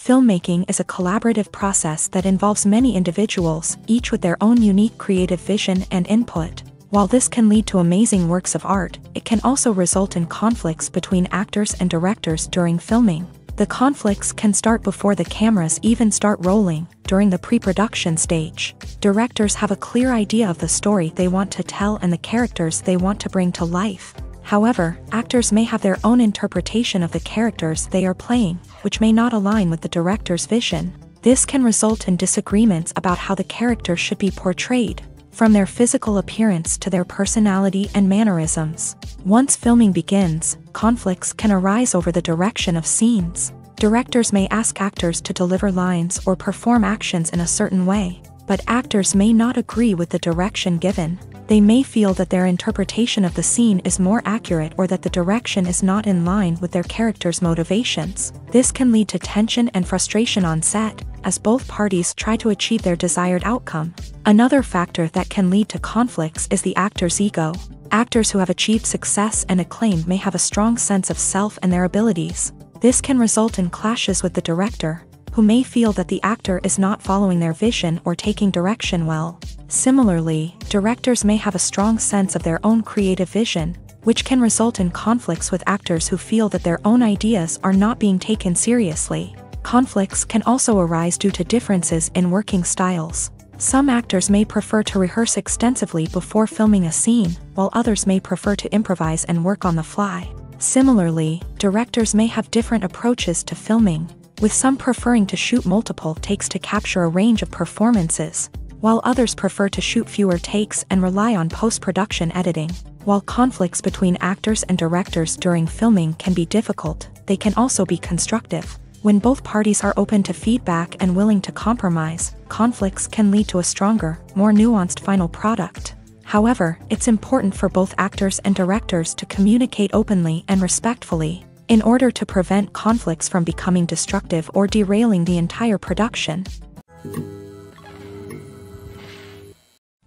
Filmmaking is a collaborative process that involves many individuals, each with their own unique creative vision and input. While this can lead to amazing works of art, it can also result in conflicts between actors and directors during filming. The conflicts can start before the cameras even start rolling, during the pre-production stage. Directors have a clear idea of the story they want to tell and the characters they want to bring to life. However, actors may have their own interpretation of the characters they are playing, which may not align with the director's vision. This can result in disagreements about how the character should be portrayed, from their physical appearance to their personality and mannerisms. Once filming begins, conflicts can arise over the direction of scenes. Directors may ask actors to deliver lines or perform actions in a certain way, but actors may not agree with the direction given. They may feel that their interpretation of the scene is more accurate or that the direction is not in line with their character's motivations. This can lead to tension and frustration on set, as both parties try to achieve their desired outcome. Another factor that can lead to conflicts is the actor's ego. Actors who have achieved success and acclaim may have a strong sense of self and their abilities. This can result in clashes with the director, who may feel that the actor is not following their vision or taking direction well. Similarly, directors may have a strong sense of their own creative vision, which can result in conflicts with actors who feel that their own ideas are not being taken seriously. Conflicts can also arise due to differences in working styles. Some actors may prefer to rehearse extensively before filming a scene, while others may prefer to improvise and work on the fly. Similarly, directors may have different approaches to filming, with some preferring to shoot multiple takes to capture a range of performances, while others prefer to shoot fewer takes and rely on post-production editing. While conflicts between actors and directors during filming can be difficult, they can also be constructive. When both parties are open to feedback and willing to compromise, conflicts can lead to a stronger, more nuanced final product. However, it's important for both actors and directors to communicate openly and respectfully, in order to prevent conflicts from becoming destructive or derailing the entire production.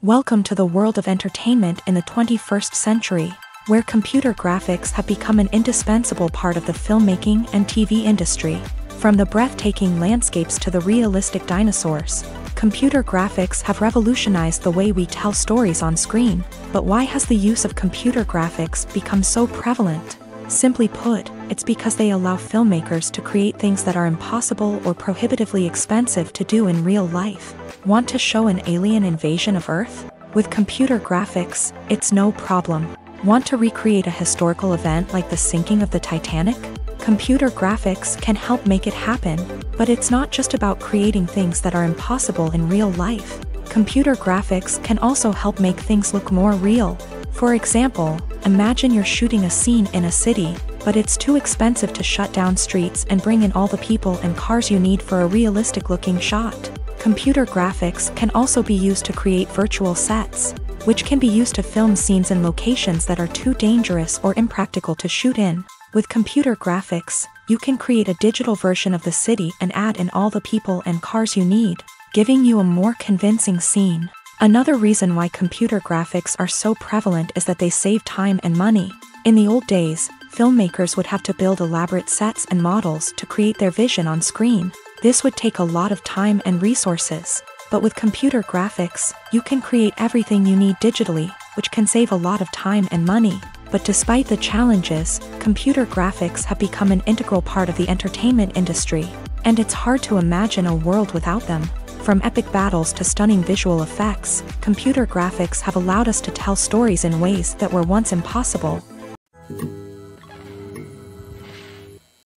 Welcome to the world of entertainment in the 21st century, where computer graphics have become an indispensable part of the filmmaking and TV industry. From the breathtaking landscapes to the realistic dinosaurs, computer graphics have revolutionized the way we tell stories on screen. But why has the use of computer graphics become so prevalent? Simply put, it's because they allow filmmakers to create things that are impossible or prohibitively expensive to do in real life. Want to show an alien invasion of Earth? With computer graphics, it's no problem. Want to recreate a historical event like the sinking of the Titanic? Computer graphics can help make it happen, but it's not just about creating things that are impossible in real life. Computer graphics can also help make things look more real. For example, imagine you're shooting a scene in a city, but it's too expensive to shut down streets and bring in all the people and cars you need for a realistic-looking shot. Computer graphics can also be used to create virtual sets, which can be used to film scenes in locations that are too dangerous or impractical to shoot in. With computer graphics, you can create a digital version of the city and add in all the people and cars you need, giving you a more convincing scene. Another reason why computer graphics are so prevalent is that they save time and money. In the old days, filmmakers would have to build elaborate sets and models to create their vision on screen. This would take a lot of time and resources. But with computer graphics, you can create everything you need digitally, which can save a lot of time and money. But despite the challenges, computer graphics have become an integral part of the entertainment industry, and it's hard to imagine a world without them. From epic battles to stunning visual effects, computer graphics have allowed us to tell stories in ways that were once impossible.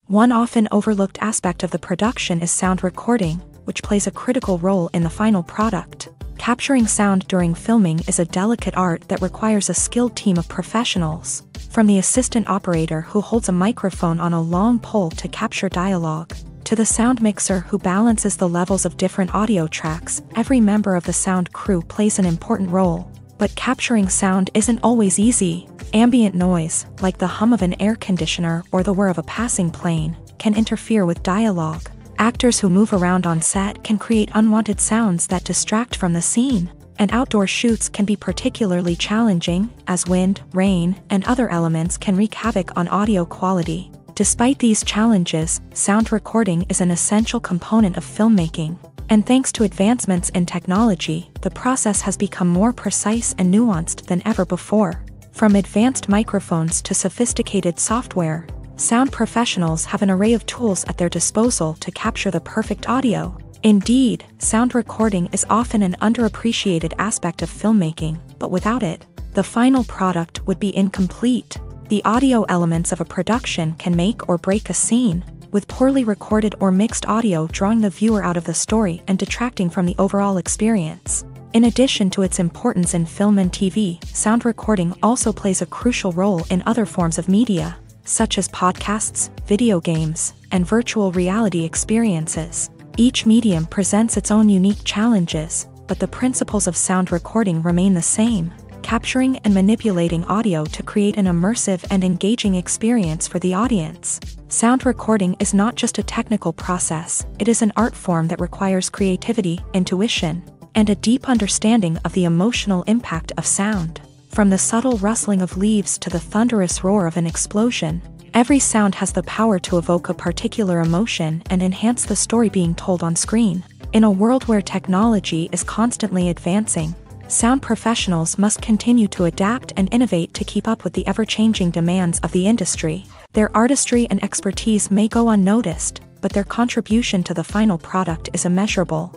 One often overlooked aspect of the production is sound recording, which plays a critical role in the final product. Capturing sound during filming is a delicate art that requires a skilled team of professionals. From the assistant operator who holds a microphone on a long pole to capture dialogue, to the sound mixer who balances the levels of different audio tracks, every member of the sound crew plays an important role. But capturing sound isn't always easy. Ambient noise, like the hum of an air conditioner or the whir of a passing plane, can interfere with dialogue. Actors who move around on set can create unwanted sounds that distract from the scene. And outdoor shoots can be particularly challenging, as wind, rain, and other elements can wreak havoc on audio quality. Despite these challenges, sound recording is an essential component of filmmaking. And thanks to advancements in technology, the process has become more precise and nuanced than ever before. From advanced microphones to sophisticated software, sound professionals have an array of tools at their disposal to capture the perfect audio. Indeed, sound recording is often an underappreciated aspect of filmmaking, but without it, the final product would be incomplete. The audio elements of a production can make or break a scene, with poorly recorded or mixed audio drawing the viewer out of the story and detracting from the overall experience. In addition to its importance in film and TV, sound recording also plays a crucial role in other forms of media, such as podcasts, video games, and virtual reality experiences. Each medium presents its own unique challenges, but the principles of sound recording remain the same, capturing and manipulating audio to create an immersive and engaging experience for the audience. Sound recording is not just a technical process, it is an art form that requires creativity, intuition, and a deep understanding of the emotional impact of sound. From the subtle rustling of leaves to the thunderous roar of an explosion, every sound has the power to evoke a particular emotion and enhance the story being told on screen. In a world where technology is constantly advancing, sound professionals must continue to adapt and innovate to keep up with the ever-changing demands of the industry. Their artistry and expertise may go unnoticed, but their contribution to the final product is immeasurable.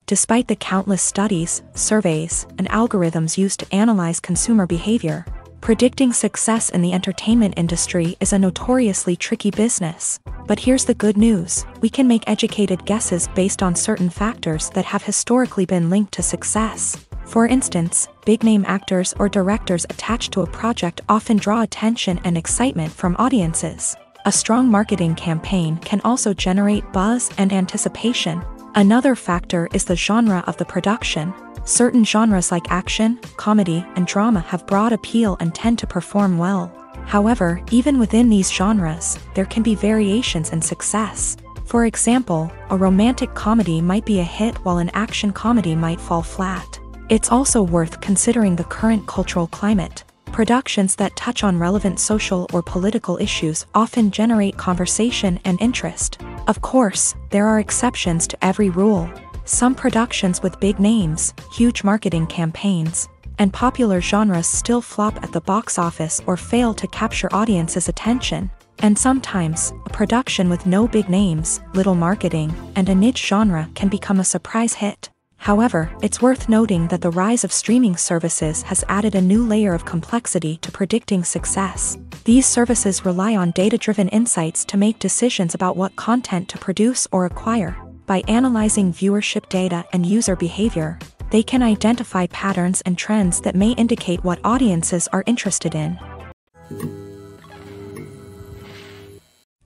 Despite the countless studies, surveys, and algorithms used to analyze consumer behavior, predicting success in the entertainment industry is a notoriously tricky business. But here's the good news: we can make educated guesses based on certain factors that have historically been linked to success. For instance, big-name actors or directors attached to a project often draw attention and excitement from audiences. A strong marketing campaign can also generate buzz and anticipation. Another factor is the genre of the production. Certain genres like action, comedy, and drama have broad appeal and tend to perform well. However, even within these genres, there can be variations in success. For example, a romantic comedy might be a hit while an action comedy might fall flat. It's also worth considering the current cultural climate. Productions that touch on relevant social or political issues often generate conversation and interest. Of course, there are exceptions to every rule. Some productions with big names, huge marketing campaigns, and popular genres still flop at the box office or fail to capture audiences' attention. And sometimes, a production with no big names, little marketing, and a niche genre can become a surprise hit. However, it's worth noting that the rise of streaming services has added a new layer of complexity to predicting success. These services rely on data-driven insights to make decisions about what content to produce or acquire. By analyzing viewership data and user behavior, they can identify patterns and trends that may indicate what audiences are interested in.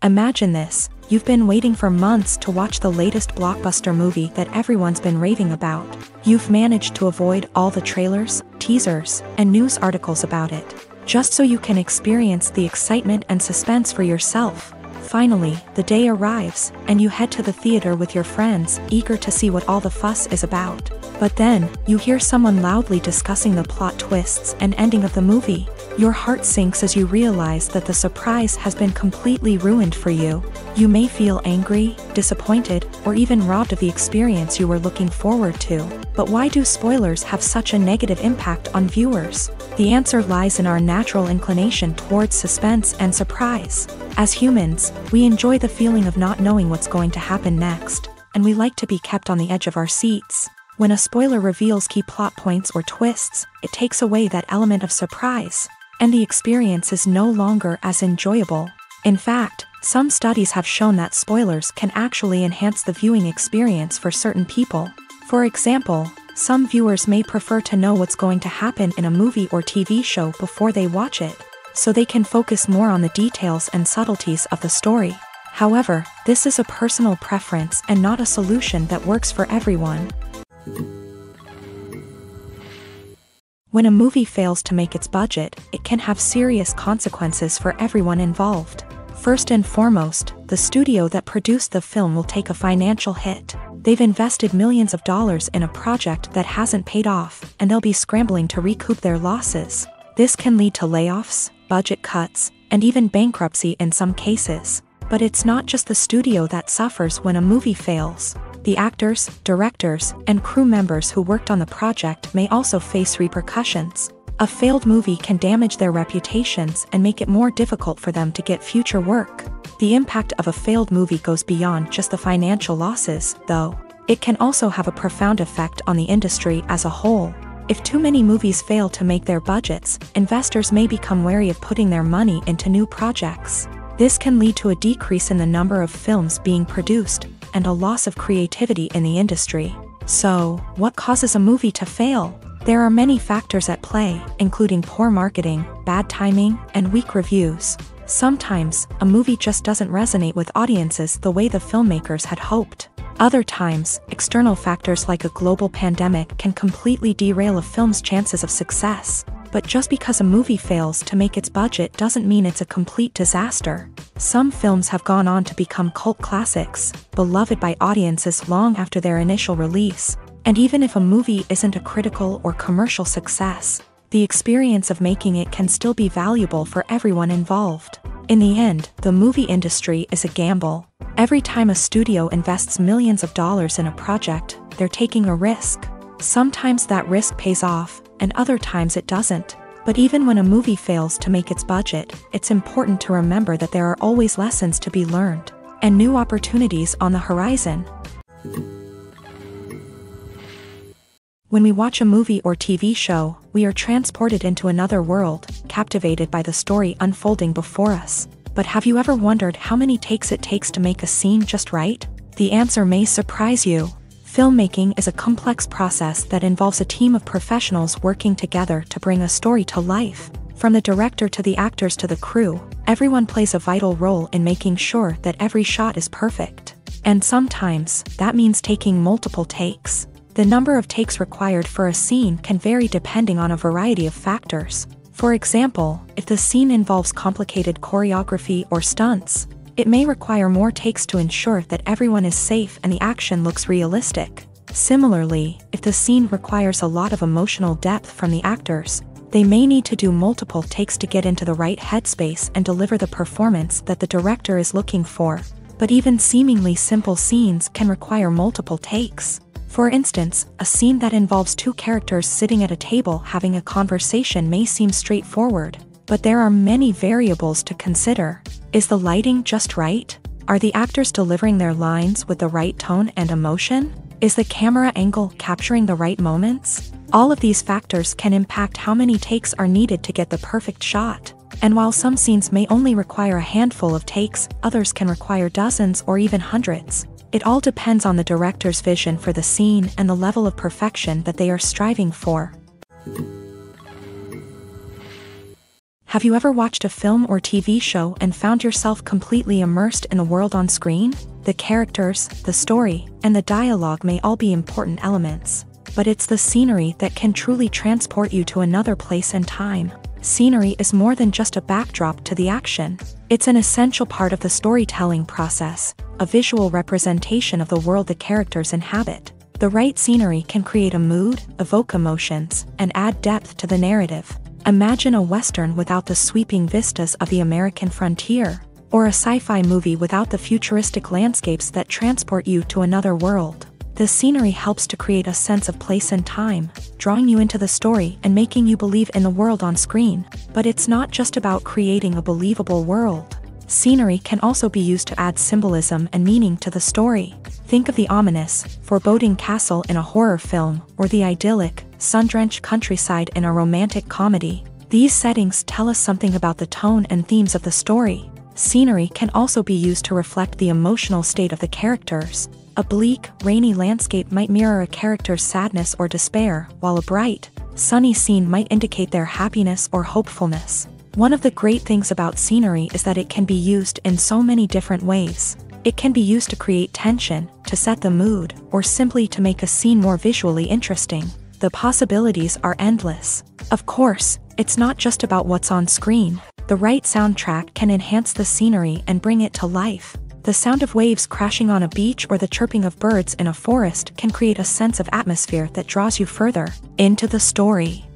Imagine this: you've been waiting for months to watch the latest blockbuster movie that everyone's been raving about. You've managed to avoid all the trailers, teasers, and news articles about it, just so you can experience the excitement and suspense for yourself. Finally, the day arrives, and you head to the theater with your friends, eager to see what all the fuss is about. But then, you hear someone loudly discussing the plot twists and ending of the movie. Your heart sinks as you realize that the surprise has been completely ruined for you. You may feel angry, disappointed, or even robbed of the experience you were looking forward to. But why do spoilers have such a negative impact on viewers? The answer lies in our natural inclination towards suspense and surprise. As humans, we enjoy the feeling of not knowing what's going to happen next, and we like to be kept on the edge of our seats. When a spoiler reveals key plot points or twists, it takes away that element of surprise, and the experience is no longer as enjoyable. In fact, some studies have shown that spoilers can actually enhance the viewing experience for certain people. For example, some viewers may prefer to know what's going to happen in a movie or TV show before they watch it, so they can focus more on the details and subtleties of the story. However, this is a personal preference and not a solution that works for everyone. When a movie fails to make its budget, it can have serious consequences for everyone involved. First and foremost, the studio that produced the film will take a financial hit. They've invested millions of dollars in a project that hasn't paid off, and they'll be scrambling to recoup their losses. This can lead to layoffs, budget cuts, and even bankruptcy in some cases. But it's not just the studio that suffers when a movie fails. The actors, directors, and crew members who worked on the project may also face repercussions. A failed movie can damage their reputations and make it more difficult for them to get future work. The impact of a failed movie goes beyond just the financial losses, though. It can also have a profound effect on the industry as a whole. If too many movies fail to make their budgets, investors may become wary of putting their money into new projects. This can lead to a decrease in the number of films being produced, and a loss of creativity in the industry. So, what causes a movie to fail? There are many factors at play, including poor marketing, bad timing, and weak reviews. Sometimes, a movie just doesn't resonate with audiences the way the filmmakers had hoped. Other times, external factors like a global pandemic can completely derail a film's chances of success. But just because a movie fails to make its budget doesn't mean it's a complete disaster. Some films have gone on to become cult classics, beloved by audiences long after their initial release. And even if a movie isn't a critical or commercial success, the experience of making it can still be valuable for everyone involved. In the end, the movie industry is a gamble. Every time a studio invests millions of dollars in a project, they're taking a risk. Sometimes that risk pays off, and other times it doesn't. But even when a movie fails to make its budget, it's important to remember that there are always lessons to be learned, and new opportunities on the horizon. When we watch a movie or TV show, we are transported into another world, captivated by the story unfolding before us. But have you ever wondered how many takes it takes to make a scene just right? The answer may surprise you. Filmmaking is a complex process that involves a team of professionals working together to bring a story to life. From the director to the actors to the crew, everyone plays a vital role in making sure that every shot is perfect. And sometimes, that means taking multiple takes. The number of takes required for a scene can vary depending on a variety of factors. For example, if the scene involves complicated choreography or stunts, it may require more takes to ensure that everyone is safe and the action looks realistic. Similarly, if the scene requires a lot of emotional depth from the actors, they may need to do multiple takes to get into the right headspace and deliver the performance that the director is looking for. But even seemingly simple scenes can require multiple takes. For instance, a scene that involves two characters sitting at a table having a conversation may seem straightforward, but there are many variables to consider. Is the lighting just right? Are the actors delivering their lines with the right tone and emotion? Is the camera angle capturing the right moments? All of these factors can impact how many takes are needed to get the perfect shot. And while some scenes may only require a handful of takes, others can require dozens or even hundreds. It all depends on the director's vision for the scene and the level of perfection that they are striving for. Have you ever watched a film or TV show and found yourself completely immersed in the world on screen? The characters, the story, and the dialogue may all be important elements, but it's the scenery that can truly transport you to another place and time. Scenery is more than just a backdrop to the action. It's an essential part of the storytelling process, a visual representation of the world the characters inhabit. The right scenery can create a mood, evoke emotions, and add depth to the narrative. Imagine a Western without the sweeping vistas of the American frontier, or a sci-fi movie without the futuristic landscapes that transport you to another world. The scenery helps to create a sense of place and time, drawing you into the story and making you believe in the world on screen. But it's not just about creating a believable world. Scenery can also be used to add symbolism and meaning to the story. Think of the ominous, foreboding castle in a horror film, or the idyllic, sun-drenched countryside in a romantic comedy. These settings tell us something about the tone and themes of the story. Scenery can also be used to reflect the emotional state of the characters. A bleak, rainy landscape might mirror a character's sadness or despair, while a bright, sunny scene might indicate their happiness or hopefulness. One of the great things about scenery is that it can be used in so many different ways. It can be used to create tension, to set the mood, or simply to make a scene more visually interesting. The possibilities are endless. Of course, it's not just about what's on screen. The right soundtrack can enhance the scenery and bring it to life. The sound of waves crashing on a beach or the chirping of birds in a forest can create a sense of atmosphere that draws you further into the story.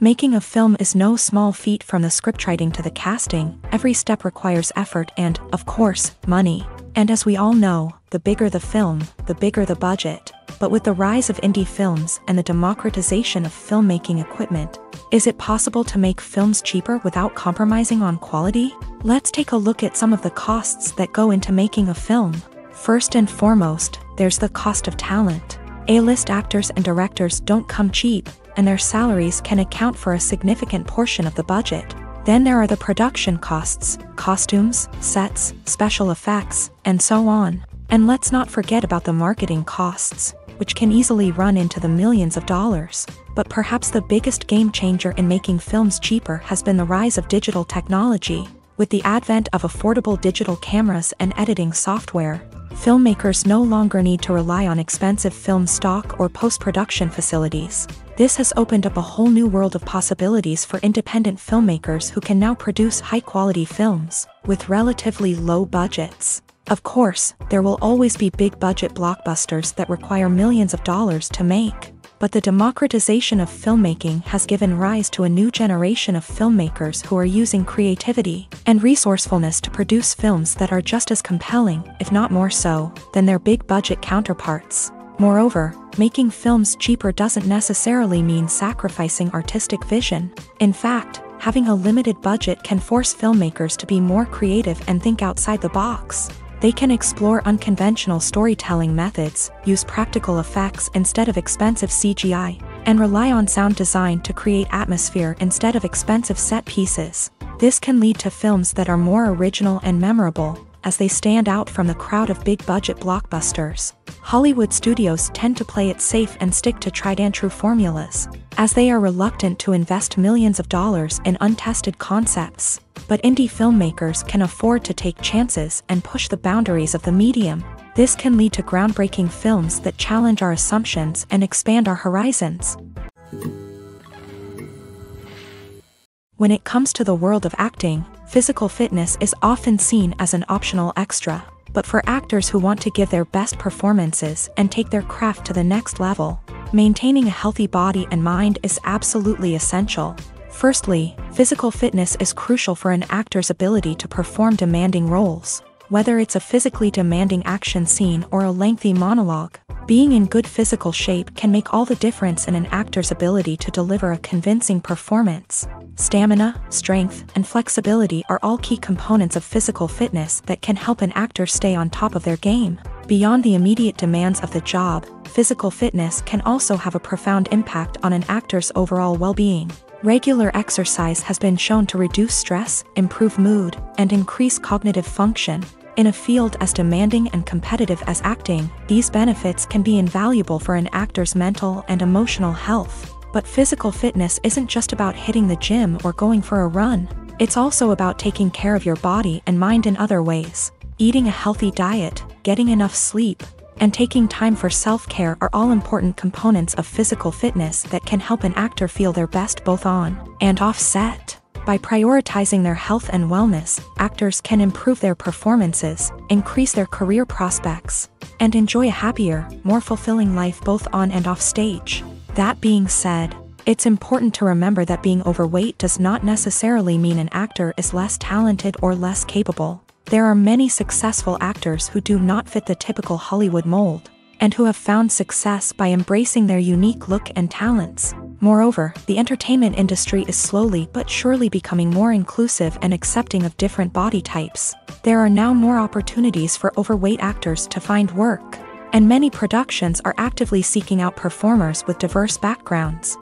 Making a film is no small feat. From the scriptwriting to the casting, every step requires effort and, of course, money. And as we all know, the bigger the film, the bigger the budget. But with the rise of indie films and the democratization of filmmaking equipment, is it possible to make films cheaper without compromising on quality? Let's take a look at some of the costs that go into making a film. First and foremost, there's the cost of talent. A-list actors and directors don't come cheap, and their salaries can account for a significant portion of the budget. Then there are the production costs, costumes, sets, special effects, and so on. And let's not forget about the marketing costs, which can easily run into the millions of dollars. But perhaps the biggest game changer in making films cheaper has been the rise of digital technology. With the advent of affordable digital cameras and editing software, filmmakers no longer need to rely on expensive film stock or post-production facilities. This has opened up a whole new world of possibilities for independent filmmakers who can now produce high-quality films with relatively low budgets. Of course, there will always be big-budget blockbusters that require millions of dollars to make. But the democratization of filmmaking has given rise to a new generation of filmmakers who are using creativity and resourcefulness to produce films that are just as compelling, if not more so, than their big-budget counterparts. Moreover, making films cheaper doesn't necessarily mean sacrificing artistic vision. In fact, having a limited budget can force filmmakers to be more creative and think outside the box. They can explore unconventional storytelling methods, use practical effects instead of expensive CGI, and rely on sound design to create atmosphere instead of expensive set pieces. This can lead to films that are more original and memorable, as they stand out from the crowd of big-budget blockbusters. Hollywood studios tend to play it safe and stick to tried-and-true formulas, as they are reluctant to invest millions of dollars in untested concepts. But indie filmmakers can afford to take chances and push the boundaries of the medium. This can lead to groundbreaking films that challenge our assumptions and expand our horizons. When it comes to the world of acting, physical fitness is often seen as an optional extra. But for actors who want to give their best performances and take their craft to the next level, maintaining a healthy body and mind is absolutely essential. Firstly, physical fitness is crucial for an actor's ability to perform demanding roles. Whether it's a physically demanding action scene or a lengthy monologue, being in good physical shape can make all the difference in an actor's ability to deliver a convincing performance. Stamina, strength, and flexibility are all key components of physical fitness that can help an actor stay on top of their game. Beyond the immediate demands of the job, physical fitness can also have a profound impact on an actor's overall well-being. Regular exercise has been shown to reduce stress, improve mood, and increase cognitive function. In a field as demanding and competitive as acting, these benefits can be invaluable for an actor's mental and emotional health. But physical fitness isn't just about hitting the gym or going for a run. It's also about taking care of your body and mind in other ways. Eating a healthy diet, getting enough sleep, and taking time for self-care are all important components of physical fitness that can help an actor feel their best both on and off set. By prioritizing their health and wellness, actors can improve their performances, increase their career prospects, and enjoy a happier, more fulfilling life both on and off stage. That being said, it's important to remember that being overweight does not necessarily mean an actor is less talented or less capable. There are many successful actors who do not fit the typical Hollywood mold, and who have found success by embracing their unique look and talents. Moreover, the entertainment industry is slowly but surely becoming more inclusive and accepting of different body types. There are now more opportunities for overweight actors to find work, and many productions are actively seeking out performers with diverse backgrounds.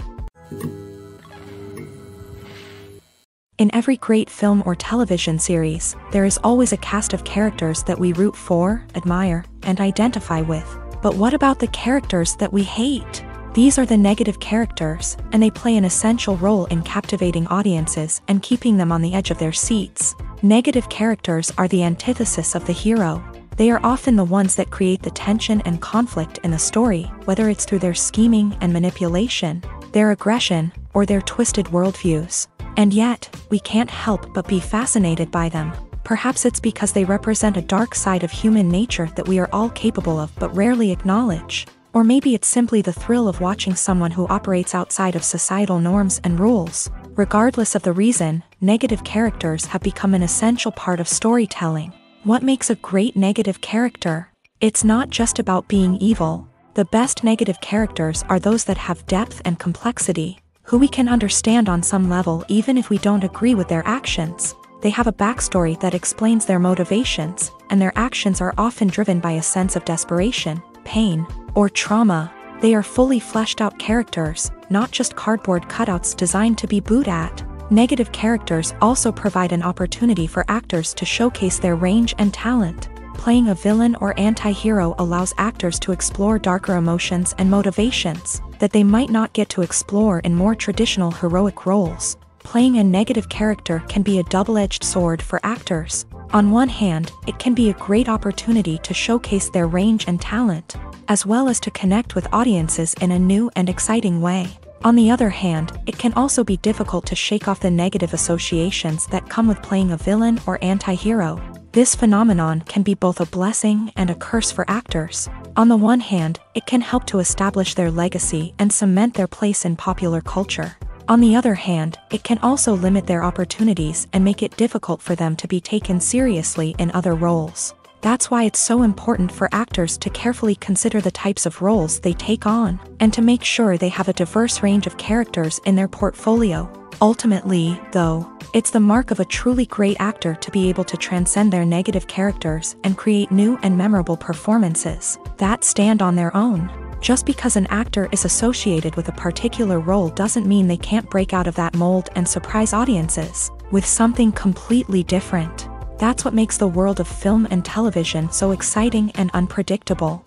In every great film or television series, there is always a cast of characters that we root for, admire, and identify with. But what about the characters that we hate? These are the negative characters, and they play an essential role in captivating audiences and keeping them on the edge of their seats. Negative characters are the antithesis of the hero. They are often the ones that create the tension and conflict in the story, whether it's through their scheming and manipulation, their aggression, or their twisted worldviews. And yet, we can't help but be fascinated by them. Perhaps it's because they represent a dark side of human nature that we are all capable of but rarely acknowledge. Or maybe it's simply the thrill of watching someone who operates outside of societal norms and rules. Regardless of the reason, negative characters have become an essential part of storytelling. What makes a great negative character? It's not just about being evil. The best negative characters are those that have depth and complexity, who we can understand on some level even if we don't agree with their actions. They have a backstory that explains their motivations, and their actions are often driven by a sense of desperation, pain, or trauma. They are fully fleshed out characters, not just cardboard cutouts designed to be booed at. Negative characters also provide an opportunity for actors to showcase their range and talent. Playing a villain or anti-hero allows actors to explore darker emotions and motivations that they might not get to explore in more traditional heroic roles. Playing a negative character can be a double-edged sword for actors. On one hand, it can be a great opportunity to showcase their range and talent, as well as to connect with audiences in a new and exciting way. On the other hand, it can also be difficult to shake off the negative associations that come with playing a villain or anti-hero. This phenomenon can be both a blessing and a curse for actors. On the one hand, it can help to establish their legacy and cement their place in popular culture. On the other hand, it can also limit their opportunities and make it difficult for them to be taken seriously in other roles. That's why it's so important for actors to carefully consider the types of roles they take on, and to make sure they have a diverse range of characters in their portfolio. Ultimately, though, it's the mark of a truly great actor to be able to transcend their negative characters and create new and memorable performances that stand on their own. Just because an actor is associated with a particular role doesn't mean they can't break out of that mold and surprise audiences with something completely different. That's what makes the world of film and television so exciting and unpredictable.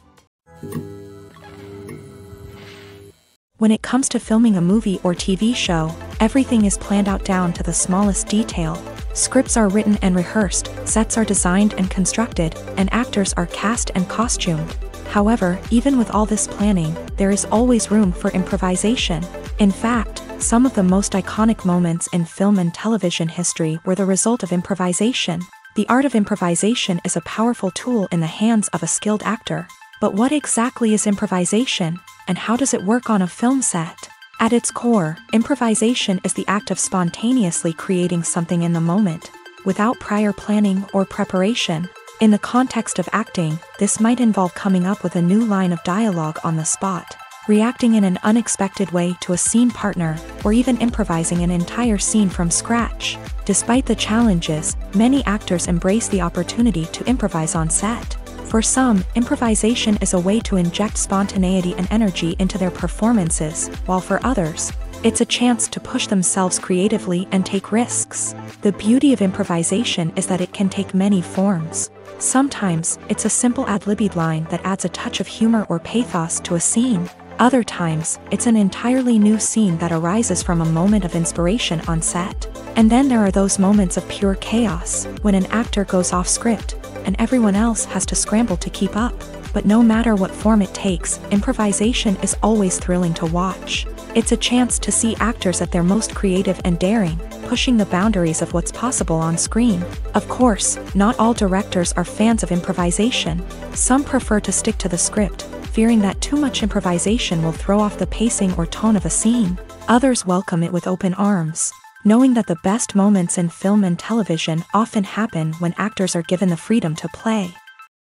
When it comes to filming a movie or TV show, everything is planned out down to the smallest detail. Scripts are written and rehearsed, sets are designed and constructed, and actors are cast and costumed. However, even with all this planning, there is always room for improvisation. In fact, some of the most iconic moments in film and television history were the result of improvisation. The art of improvisation is a powerful tool in the hands of a skilled actor. But what exactly is improvisation, and how does it work on a film set? At its core, improvisation is the act of spontaneously creating something in the moment, without prior planning or preparation. In the context of acting, this might involve coming up with a new line of dialogue on the spot, reacting in an unexpected way to a scene partner, or even improvising an entire scene from scratch. Despite the challenges, many actors embrace the opportunity to improvise on set. For some, improvisation is a way to inject spontaneity and energy into their performances, while for others, it's a chance to push themselves creatively and take risks. The beauty of improvisation is that it can take many forms. Sometimes, it's a simple ad-libbed line that adds a touch of humor or pathos to a scene. Other times, it's an entirely new scene that arises from a moment of inspiration on set. And then there are those moments of pure chaos, when an actor goes off script, and everyone else has to scramble to keep up. But no matter what form it takes, improvisation is always thrilling to watch. It's a chance to see actors at their most creative and daring, pushing the boundaries of what's possible on screen. Of course, not all directors are fans of improvisation. Some prefer to stick to the script, fearing that too much improvisation will throw off the pacing or tone of a scene. Others welcome it with open arms, knowing that the best moments in film and television often happen when actors are given the freedom to play.